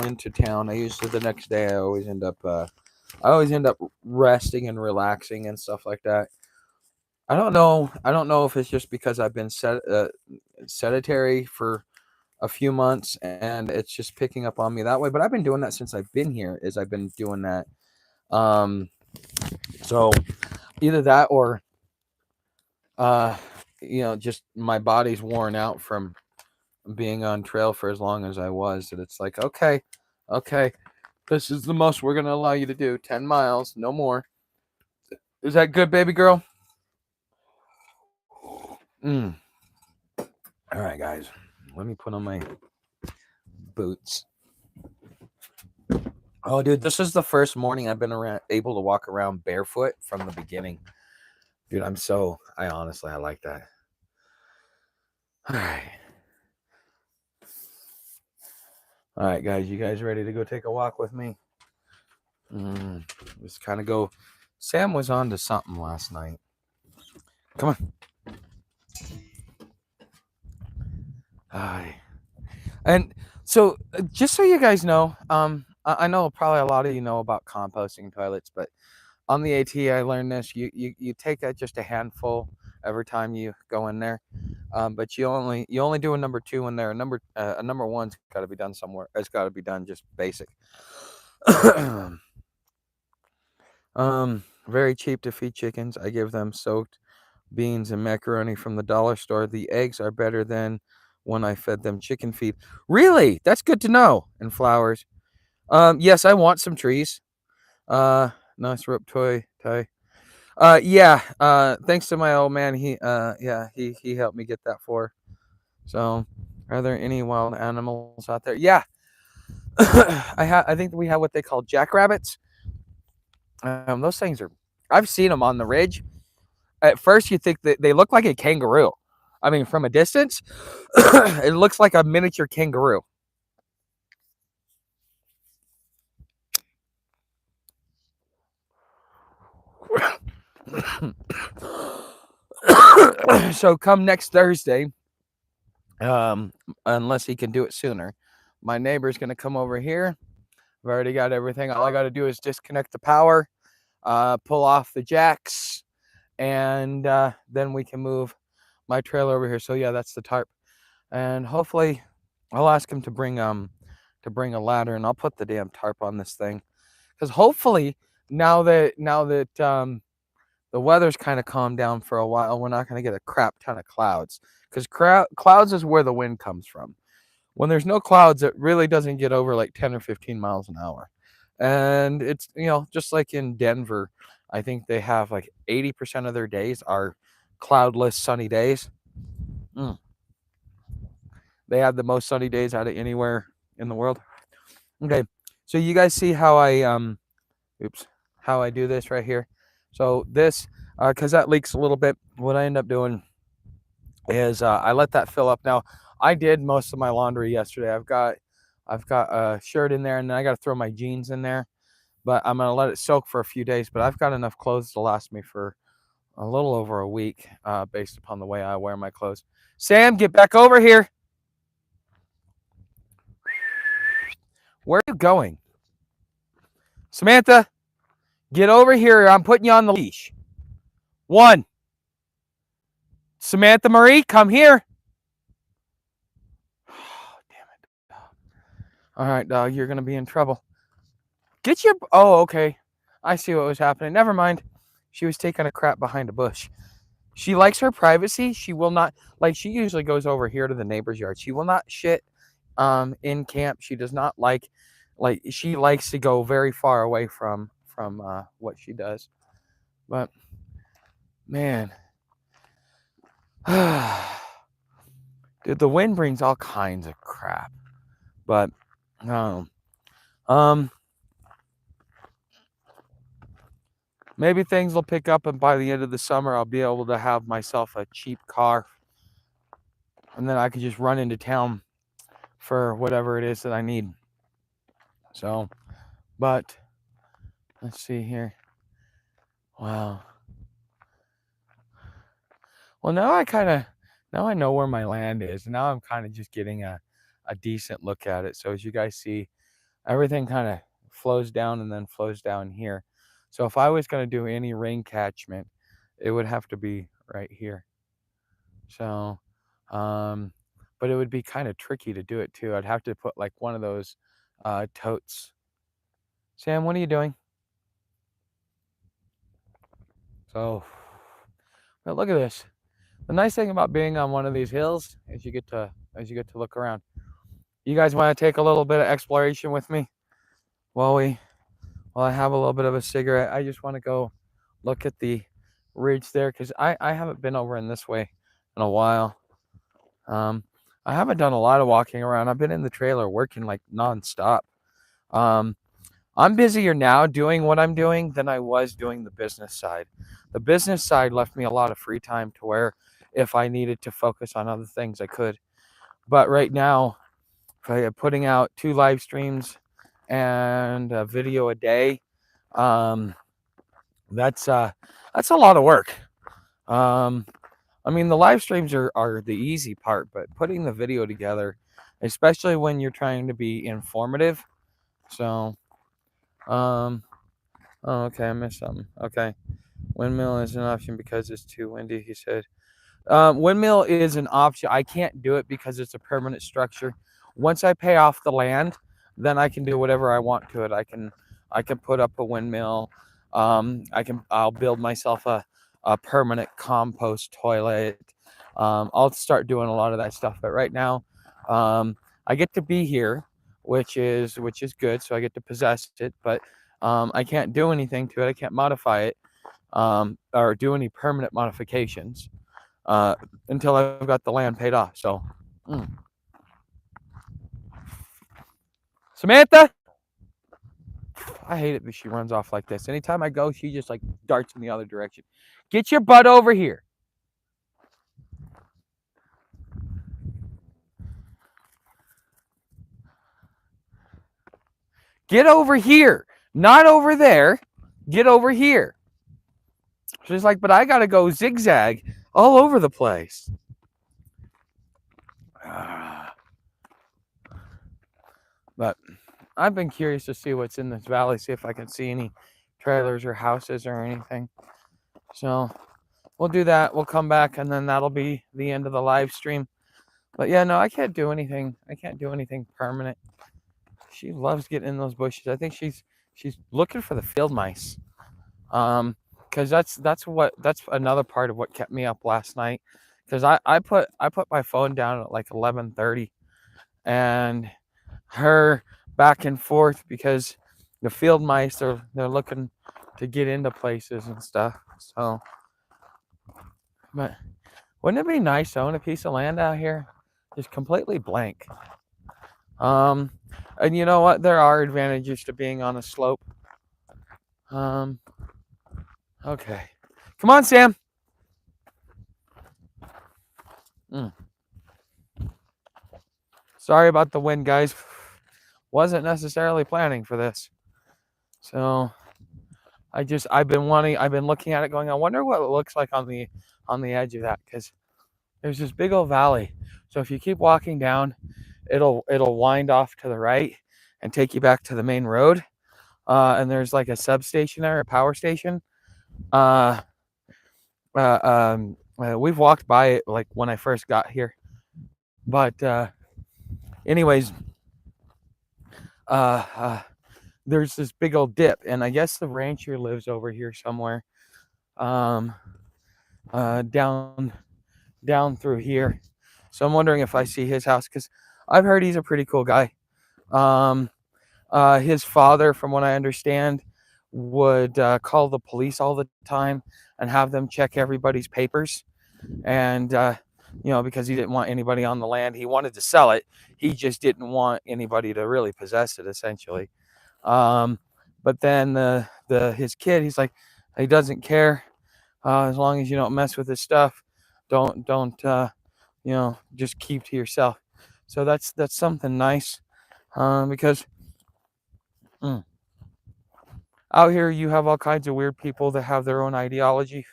Speaker 1: into town, the next day I always end up resting and relaxing and stuff like that. I don't know if it's just because I've been sedentary for a few months and it's just picking up on me that way, but I've been doing that since I've been here. I've been doing that. So either that or just my body's worn out from being on trail for as long as I was, that it's like, okay, this is the most we're going to allow you to do, 10 miles, no more. Is that good, baby girl? All right, guys, let me put on my boots. Oh, dude, this is the first morning I've been able to walk around barefoot from the beginning. Dude, I like that. All right, guys, you guys ready to go take a walk with me? Just kind of go. Sam was on to something last night. Come on. Hi. And so, just so you guys know, I know probably a lot of you know about composting toilets, but on the AT, I learned this. You take just a handful every time you go in there, but you only do a number 2 in there. A number 1's got to be done somewhere. It's got to be done just basic. Very cheap to feed chickens. I give them soaked beans and macaroni from the dollar store. The eggs are better than when I fed them chicken feed. Really? That's good to know. And flowers. Yes, I want some trees. Nice rope toy tie. Yeah. Thanks to my old man. He helped me get that for. So, are there any wild animals out there? Yeah. I think we have what they call jackrabbits. Those things I've seen them on the ridge. At first, you think that they look like a kangaroo. I mean, from a distance, it looks like a miniature kangaroo. So come next Thursday, unless he can do it sooner, my neighbor's going to come over here. I've already got everything. All I got to do is disconnect the power, pull off the jacks, and then we can move my trailer over here. So yeah, that's the tarp. And hopefully I'll ask him to bring to bring a ladder, and I'll put the damn tarp on this thing, because hopefully now that the weather's kind of calmed down for a while, we're not going to get a crap ton of clouds, because clouds is where the wind comes from. When there's no clouds, it really doesn't get over like 10 or 15 miles an hour. And it's, just like in Denver, I think they have like 80% of their days are cloudless, sunny days. They have the most sunny days out of anywhere in the world. Okay, so you guys see how I do this right here. So this, because that leaks a little bit, what I end up doing is I let that fill up. Now, I did most of my laundry yesterday. I've got a shirt in there, and then I got to throw my jeans in there, but I'm going to let it soak for a few days. But I've got enough clothes to last me for a little over a week, based upon the way I wear my clothes. Sam, get back over here. Where are you going? Samantha, get over here. I'm putting you on the leash. 1. Samantha Marie, come here. Oh, damn it. All right, dog, you're going to be in trouble. Get your... Oh, okay. I see what was happening. Never mind. She was taking a crap behind a bush. She likes her privacy. She will not... Like, she usually goes over here to the neighbor's yard. She will not shit in camp. She does not like... she likes to go very far away from what she does. But, man... Dude, the wind brings all kinds of crap. But, maybe things will pick up, and by the end of the summer, I'll be able to have myself a cheap car. And then I could just run into town for whatever it is that I need. So, but, let's see here. Wow. Well, now I know where my land is. Now I'm kind of just getting a decent look at it. So as you guys see, everything kind of flows down and then flows down here. So if I was going to do any rain catchment, it would have to be right here. So, but it would be kind of tricky to do it too. I'd have to put like one of those totes. Sam, what are you doing? So, but look at this. The nice thing about being on one of these hills is you get to look around. You guys want to take a little bit of exploration with me while I have a little bit of a cigarette? I just want to go look at the ridge there, because I haven't been over in this way in a while. I haven't done a lot of walking around. I've been in the trailer working like nonstop. I'm busier now doing what I'm doing than I was doing the business side. The business side left me a lot of free time to where if I needed to focus on other things, I could. But right now, putting out 2 live streams and a video a day, that's a lot of work. I mean, the live streams are the easy part, but putting the video together, especially when you're trying to be informative. So, oh, okay, I missed something. Okay. Windmill is an option because it's too windy, he said. Windmill is an option. I can't do it because it's a permanent structure. Once I pay off the land, then I can do whatever I want to it. I can put up a windmill. I'll build myself a permanent compost toilet. I'll start doing a lot of that stuff. But right now, I get to be here, which is good. So I get to possess it, but I can't do anything to it. I can't modify it or do any permanent modifications until I've got the land paid off. So, Samantha, I hate it that she runs off like this. Anytime I go, she just like darts in the other direction. Get your butt over here. Get over here, not over there. Get over here. She's like, but I got to go zigzag all over the place. But I've been curious to see what's in this valley, see if I can see any trailers or houses or anything. So we'll do that. We'll come back, and then that'll be the end of the live stream. But yeah, no, I can't do anything. I can't do anything permanent. She loves getting in those bushes. I think she's looking for the field mice. Because that's another part of what kept me up last night. Because I put my phone down at like 11:30, and her back and forth because the field mice they're looking to get into places and stuff. So, but wouldn't it be nice to own a piece of land out here, just completely blank? And you know what? There are advantages to being on a slope. Okay, come on, Sam. Sorry about the wind, guys. Wasn't necessarily planning for this. So I've been looking at it going, I wonder what it looks like on the edge of that, because there's this big old valley. So if you keep walking down, it'll wind off to the right and take you back to the main road. And there's like a substation there, a power station. We've walked by it like when I first got here. But anyways, there's this big old dip, and I guess the rancher lives over here somewhere, down through here. So I'm wondering if I see his house, because I've heard he's a pretty cool guy. His father, from what I understand, would call the police all the time and have them check everybody's papers, and because he didn't want anybody on the land. He wanted to sell it. He just didn't want anybody to really possess it, essentially. But then his kid, he's like, he doesn't care, as long as you don't mess with his stuff. Don't just keep to yourself. So that's something nice, because out here you have all kinds of weird people that have their own ideology.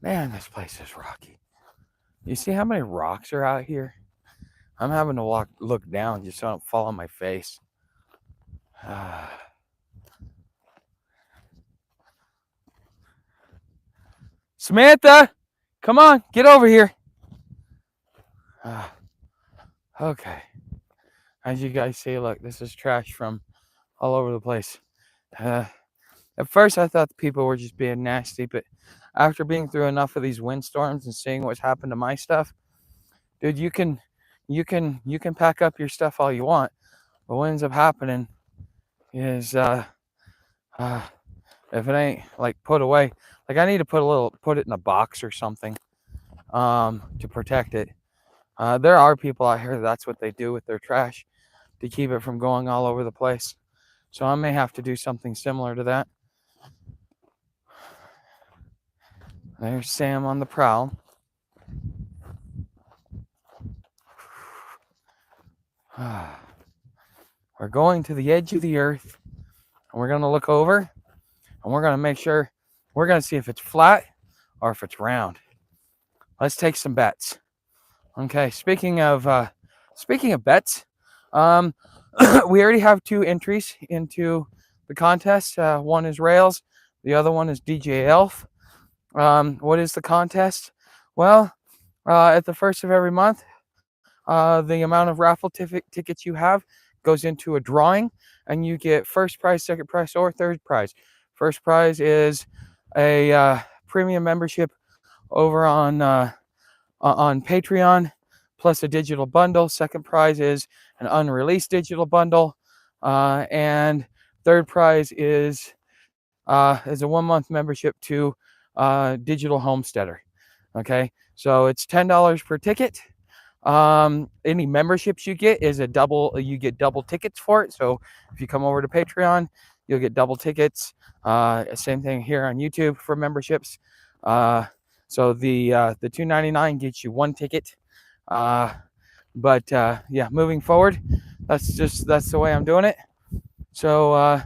Speaker 1: Man, this place is rocky. You see how many rocks are out here? I'm having to look down just so I don't fall on my face. Samantha, come on, get over here. Okay. As you guys see, look, this is trash from all over the place. At first, I thought the people were just being nasty, but after being through enough of these windstorms and seeing what's happened to my stuff, dude, you can pack up your stuff all you want, but what ends up happening is if it ain't like put away, like I need to put it in a box or something, to protect it. There are people out here that's what they do with their trash to keep it from going all over the place. So I may have to do something similar to that. There's Sam on the prowl. We're going to the edge of the earth, and we're going to look over, and we're going to make sure, we're going to see if it's flat or if it's round. Let's take some bets. Okay, speaking of bets, we already have 2 entries into the contest. One is Rails, the other one is DJ Elf. What is the contest? Well, at the first of every month, the amount of raffle tickets you have goes into a drawing, and you get first prize, second prize, or third prize. First prize is a premium membership over on Patreon, plus a digital bundle. Second prize is an unreleased digital bundle, and third prize is a 1-month membership to Digital Homesteader. Okay, so it's $10 per ticket. Any memberships you get is you get double tickets for it. So if you come over to Patreon, you'll get double tickets. Same thing here on YouTube for memberships. So the $2.99 gets you 1 ticket. But yeah, moving forward, that's the way I'm doing it. So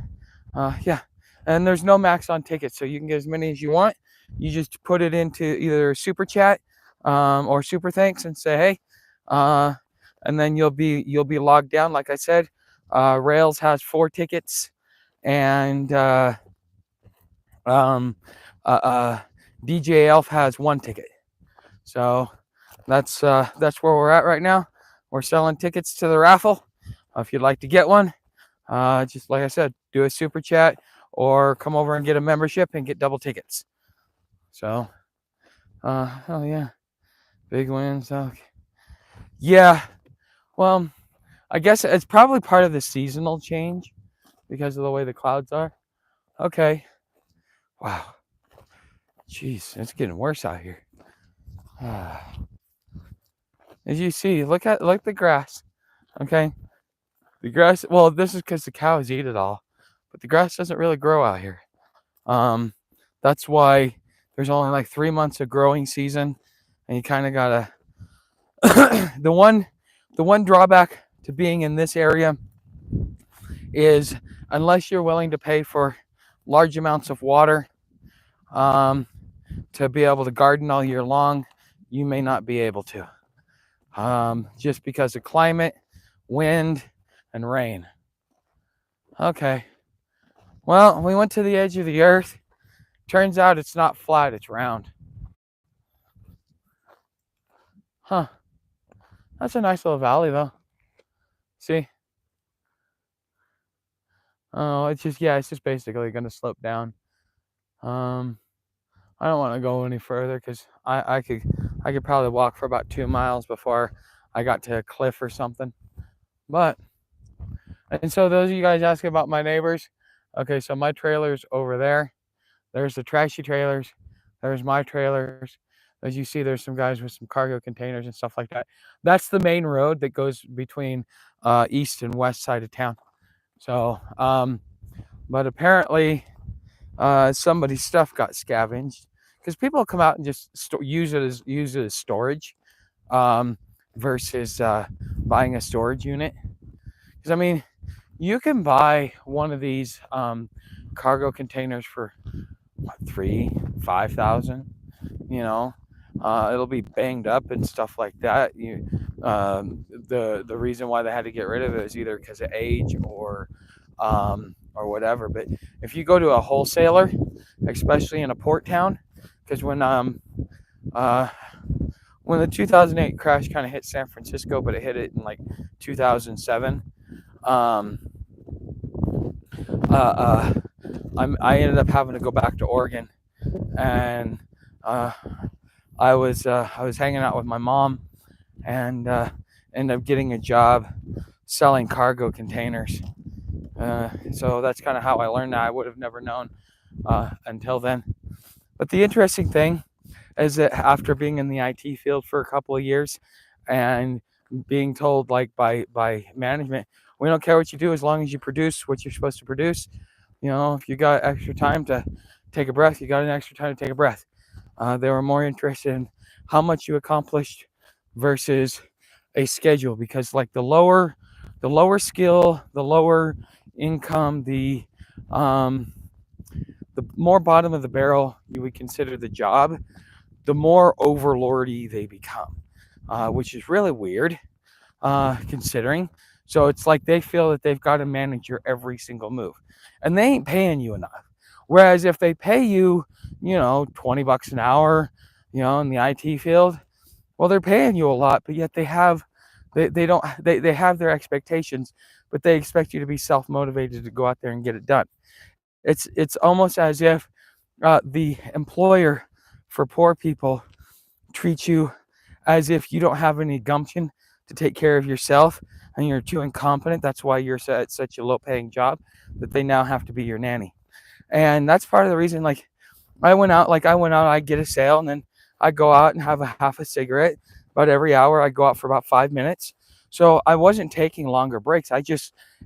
Speaker 1: yeah, and there's no max on tickets, so you can get as many as you want. You just put it into either super chat or super thanks and say hey, and then you'll be logged down. Like I said, Rails has 4 tickets, and DJ Elf has 1 ticket. So that's where we're at right now. we're selling tickets to the raffle. If you'd like to get one, just like I said, do a super chat or come over and get a membership and get double tickets. So, oh yeah, big wins. Okay. Yeah, well, I guess it's probably part of the seasonal change because of the way the clouds are. Okay. Wow. Jeez, it's getting worse out here. As you see, look the grass. Okay. The grass, well, this is because the cows eat it all, but the grass doesn't really grow out here. That's why there's only like 3 months of growing season, and you kind of gotta. the one drawback to being in this area is unless you're willing to pay for large amounts of water to be able to garden all year long, you may not be able to. Just because of climate, wind, and rain. Okay. Well, we went to the edge of the earth. Turns out it's not flat, it's round. Huh. That's a nice little valley, though. See? Oh, it's just basically going to slope down. I don't want to go any further because I could probably walk for about 2 miles before I got to a cliff or something. But, and so those of you guys asking about my neighbors, okay, so my trailer's over there. There's the trashy trailers. There's my trailers. As you see, there's some guys with some cargo containers and stuff like that. That's the main road that goes between east and west side of town. So, but apparently somebody's stuff got scavenged because people come out and just use it as storage versus buying a storage unit. Because I mean, you can buy one of these cargo containers for what, $3,000-$5,000. You know, it'll be banged up and stuff like that. The reason why they had to get rid of it is either because of age or whatever. But if you go to a wholesaler, especially in a port town, because when the 2008 crash kind of hit San Francisco, but it hit it in like 2007. I ended up having to go back to Oregon, and I was hanging out with my mom, and ended up getting a job selling cargo containers. So that's kind of how I learned that. I would have never known until then. But the interesting thing is that after being in the IT field for a couple of years and being told like by management, we don't care what you do as long as you produce what you're supposed to produce. You know, if you got extra time to take a breath, you got an extra time to take a breath. They were more interested in how much you accomplished versus a schedule, because like the lower skill, the lower income, the more bottom of the barrel you would consider the job, the more overlordy they become, which is really weird considering. So it's like they feel that they've got to manage your every single move, and they ain't paying you enough. Whereas if they pay you, $20 an hour, in the IT field, well, they're paying you a lot, but yet they have their expectations, but they expect you to be self-motivated to go out there and get it done. It's almost as if the employer for poor people treats you as if you don't have any gumption to take care of yourself and you're too incompetent. That's why you're at such a low-paying job that they now have to be your nanny. And that's part of the reason, like, I went out, I'd get a sale, and then I'd go out and have a half a cigarette. About every hour, I'd go out for about 5 minutes. So I wasn't taking longer breaks.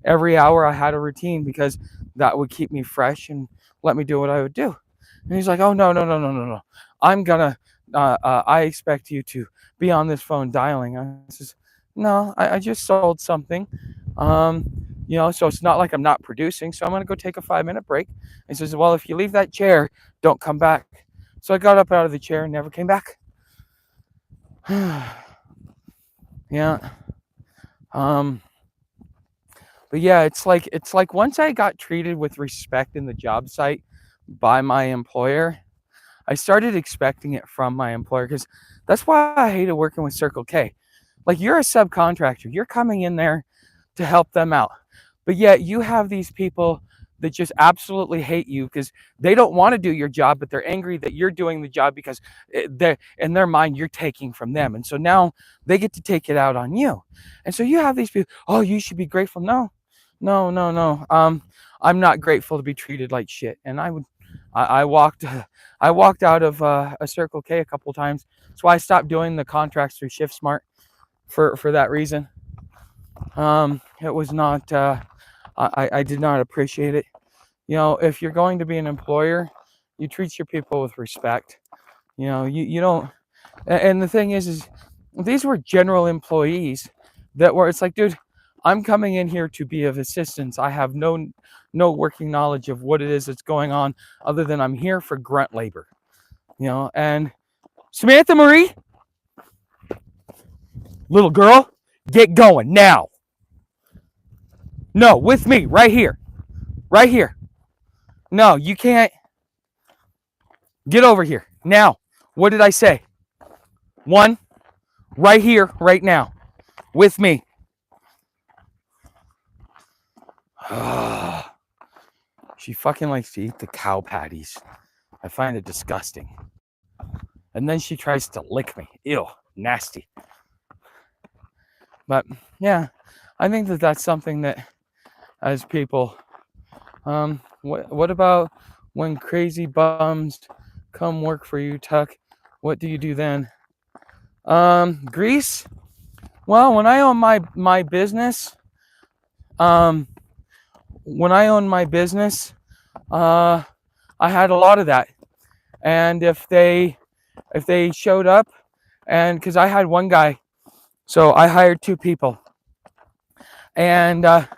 Speaker 1: Every hour I had a routine because that would keep me fresh and let me do what I would do. And he's like, oh, no. I expect you to be on this phone dialing. I says, no, I just sold something. So it's not like I'm not producing. So I'm going to go take a 5-minute break. And he says, well, if you leave that chair, don't come back. So I got up out of the chair and never came back. Yeah. But yeah, it's like once I got treated with respect in the job site by my employer, I started expecting it from my employer, because that's why I hated working with Circle K. Like, you're a subcontractor. You're coming in there to help them out. But yet you have these people that just absolutely hate you because they don't want to do your job, but they're angry that you're doing the job because in their mind you're taking from them. And so now they get to take it out on you. And so you have these people, oh, you should be grateful. No, no, no, no. I'm not grateful to be treated like shit. And I walked out of a Circle K a couple of times. That's why I stopped doing the contracts through ShiftSmart for that reason. It was not, I did not appreciate it. You know, if you're going to be an employer, you treat your people with respect. You know, you don't, and the thing is these were general employees that were, it's like, dude, I'm coming in here to be of assistance. I have no working knowledge of what it is that's going on other than I'm here for grunt labor, you know. And Samantha Marie, little girl, get going now. No, with me, right here. Right here. No, you can't. Get over here. Now, what did I say? One, right here, right now. With me. She fucking likes to eat the cow patties. I find it disgusting. And then she tries to lick me. Ew, nasty. But, yeah, I think that that's something that, as people, what about when crazy bums come work for you, Tuck? What do you do then? Grease? Well, when I own my business, I had a lot of that. And if they showed up, and because I had one guy, so I hired two people, and I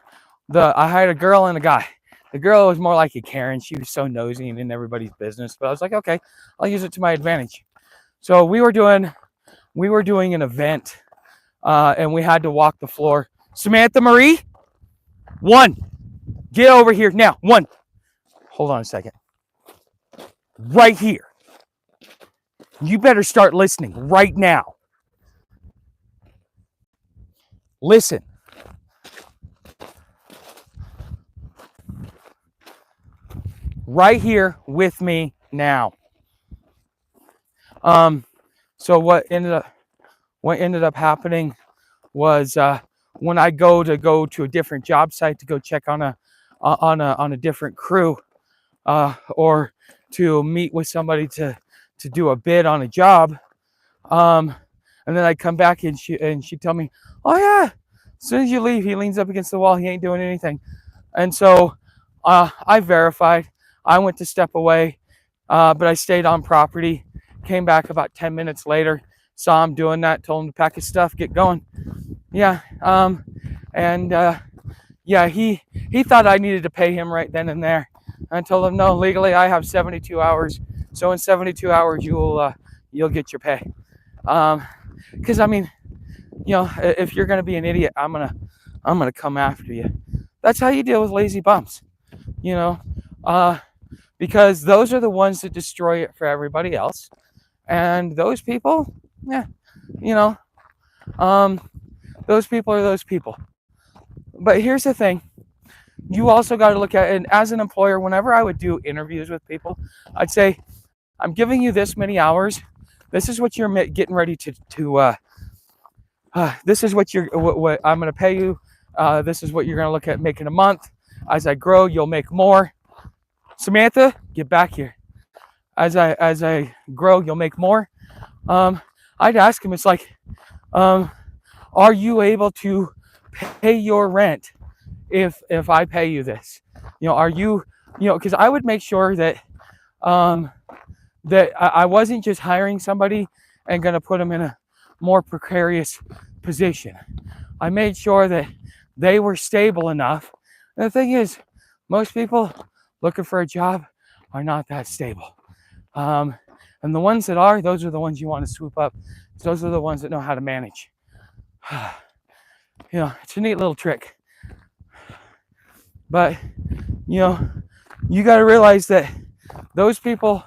Speaker 1: hired a girl and a guy. The girl was more like a Karen. She was so nosy and in everybody's business. But I was like, okay, I'll use it to my advantage. So we were doing an event, and we had to walk the floor. Samantha Marie, one, get over here now. One, hold on a second. Right here. You better start listening right now. Listen. Right here with me now. So what ended up happening was when I go to a different job site to go check on a different crew, or to meet with somebody to do a bid on a job, and then I come back and she tell me, oh yeah, as soon as you leave, he leans up against the wall, he ain't doing anything. And so I verified. I went to step away, but I stayed on property. Came back about 10 minutes later, saw him doing that, told him to pack his stuff, get going. Yeah, yeah, he thought I needed to pay him right then and there. I told him, no, legally I have 72 hours. So in 72 hours, you'll get your pay. Because I mean, you know, if you're gonna be an idiot, I'm gonna come after you. That's how you deal with lazy bums, you know. Because those are the ones that destroy it for everybody else. And those people, yeah, you know, those people are those people. But here's the thing. You also got to look at it, and as an employer, whenever I would do interviews with people, I'd say, I'm giving you this many hours. This is what you're getting ready to this is what I'm going to pay you. This is what you're going to look at making a month. As I grow, you'll make more. Samantha, get back here. As I grow, you'll make more. I'd ask him, it's like, are you able to pay your rent if I pay you this? You know, are you know, because I would make sure that that I wasn't just hiring somebody and going to put them in a more precarious position. I made sure that they were stable enough. And the thing is, most people looking for a job are not that stable. And the ones that are, those are the ones you want to swoop up. Those are the ones that know how to manage. You know, it's a neat little trick. But, you know, you got to realize that those people,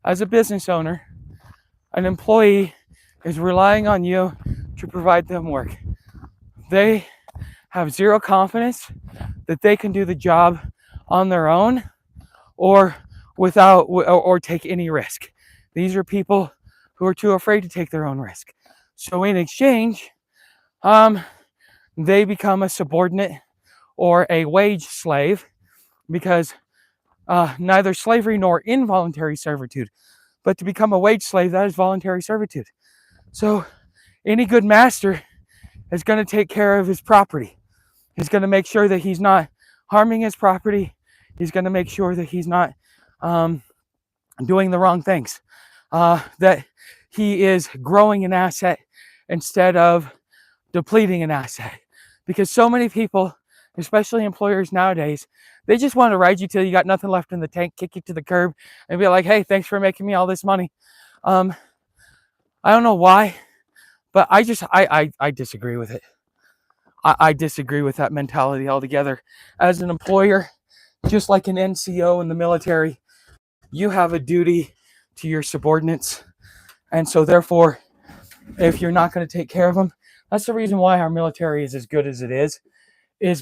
Speaker 1: as a business owner, an employee is relying on you
Speaker 2: to provide them work. They have zero confidence that they can do the job on their own or or take any risk. These are people who are too afraid to take their own risk. So in exchange, um, they become a subordinate or a wage slave because neither slavery nor involuntary servitude. But to become a wage slave, that is voluntary servitude. So any good master is going to take care of his property. He's going to make sure that he's not harming his property. He's going to make sure that he's not doing the wrong things. That he is growing an asset instead of depleting an asset. Because so many people, especially employers nowadays, they just want to ride you till you got nothing left in the tank, kick you to the curb, and be like, hey, thanks for making me all this money. I don't know why, but I disagree with it. I disagree with that mentality altogether. As an employer, just like an NCO in the military, you have a duty to your subordinates. And so therefore, if you're not going to take care of them, that's the reason why our military is as good as it is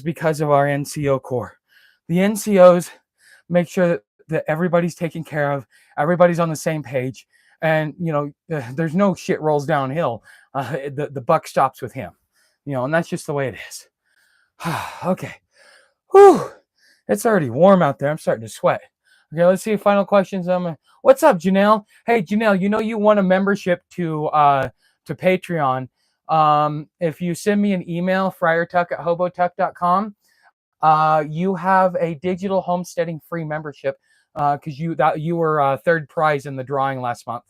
Speaker 2: because of our NCO Corps. The NCOs make sure that everybody's taken care of, everybody's on the same page, and there's no shit rolls downhill. The buck stops with him, and that's just the way it is. Okay. Whew. It's already warm out there. I'm starting to sweat. Okay, let's see final questions. What's up, Janelle? Hey, Janelle, you won a membership to Patreon. If you send me an email, friartuck@hobotuck.com, you have a digital homesteading free membership because you were third prize in the drawing last month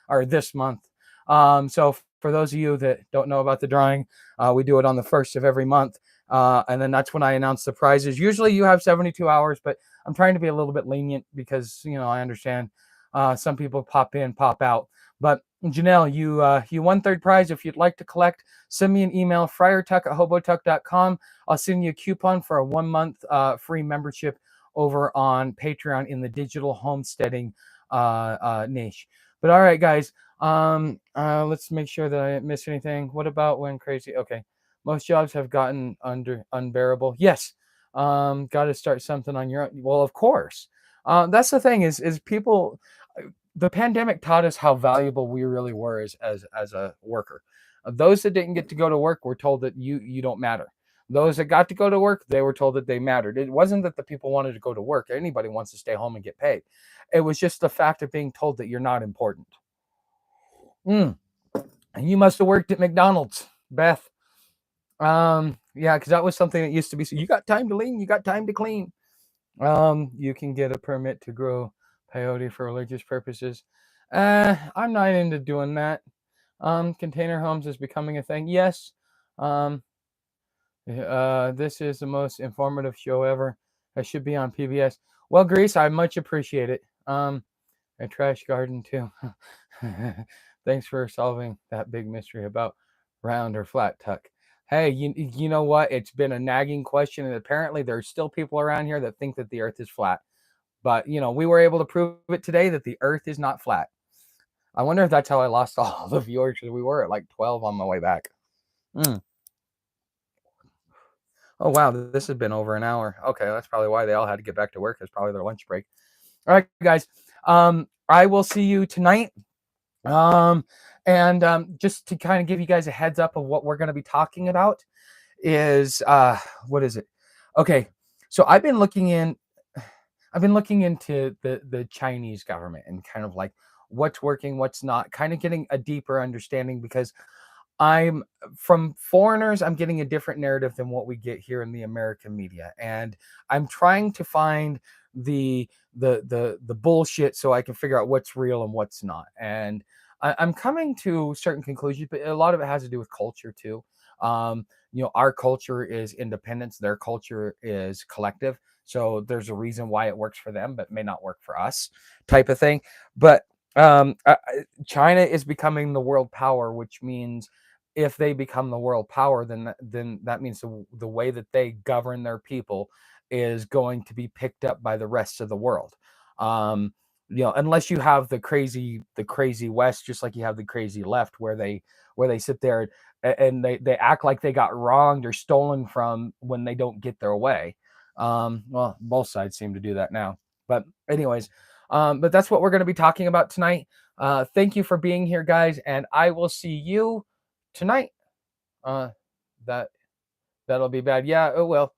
Speaker 2: or this month. So for those of you that don't know about the drawing, we do it on the first of every month. And then that's when I announce the prizes. Usually you have 72 hours, but I'm trying to be a little bit lenient because, I understand some people pop in, pop out. But Janelle, you won third prize. If you'd like to collect, send me an email, friartuck@hobotuck.com. I'll send you a coupon for a 1 month free membership over on Patreon in the digital homesteading niche. But all right, guys, let's make sure that I didn't miss anything. What about when crazy? Okay. Most jobs have gotten unbearable. Yes. Got to start something on your own. Well, of course. That's the thing is people, the pandemic taught us how valuable we really were as a worker. Those that didn't get to go to work were told that you don't matter. Those that got to go to work, they were told that they mattered. It wasn't that the people wanted to go to work. Anybody wants to stay home and get paid. It was just the fact of being told that you're not important. And you must have worked at McDonald's, Beth. Yeah, because that was something that used to be. So you got time to lean, you got time to clean. You can get a permit to grow peyote for religious purposes. I'm not into doing that. Container homes is becoming a thing. Yes. This is the most informative show ever. I should be on PBS. Well, Grease, I much appreciate it. A trash garden too. Thanks for solving that big mystery about round or flat tuck. Hey, you know what? It's been a nagging question, and apparently there's still people around here that think that the Earth is flat. But we were able to prove it today that the Earth is not flat. I wonder if that's how I lost all the viewers, because we were at like 12 on my way back. Oh wow, this has been over an hour. Okay, that's probably why they all had to get back to work. It's probably their lunch break. All right, guys. I will see you tonight. Just to kind of give you guys a heads up of what we're going to be talking about is what is it? Okay, so I've been looking into the Chinese government and kind of like what's working, what's not, kind of getting a deeper understanding, because I'm from foreigners, I'm getting a different narrative than what we get here in the American media, and I'm trying to find the bullshit so I can figure out what's real and what's not. And I'm coming to certain conclusions, but a lot of it has to do with culture too. Our culture is independence, their culture is collective. So there's a reason why it works for them, but may not work for us, type of thing. But China is becoming the world power, which means if they become the world power, then that means the way that they govern their people is going to be picked up by the rest of the world. Unless you have the crazy West, just like you have the crazy left, where they sit there
Speaker 1: and they act like they got wronged or stolen from when they don't get their way. Well, both sides seem to do that now. But anyways, but that's what we're going to be talking about tonight. Thank you for being here, guys, and I will see you tonight. That'll be bad. Yeah, it will.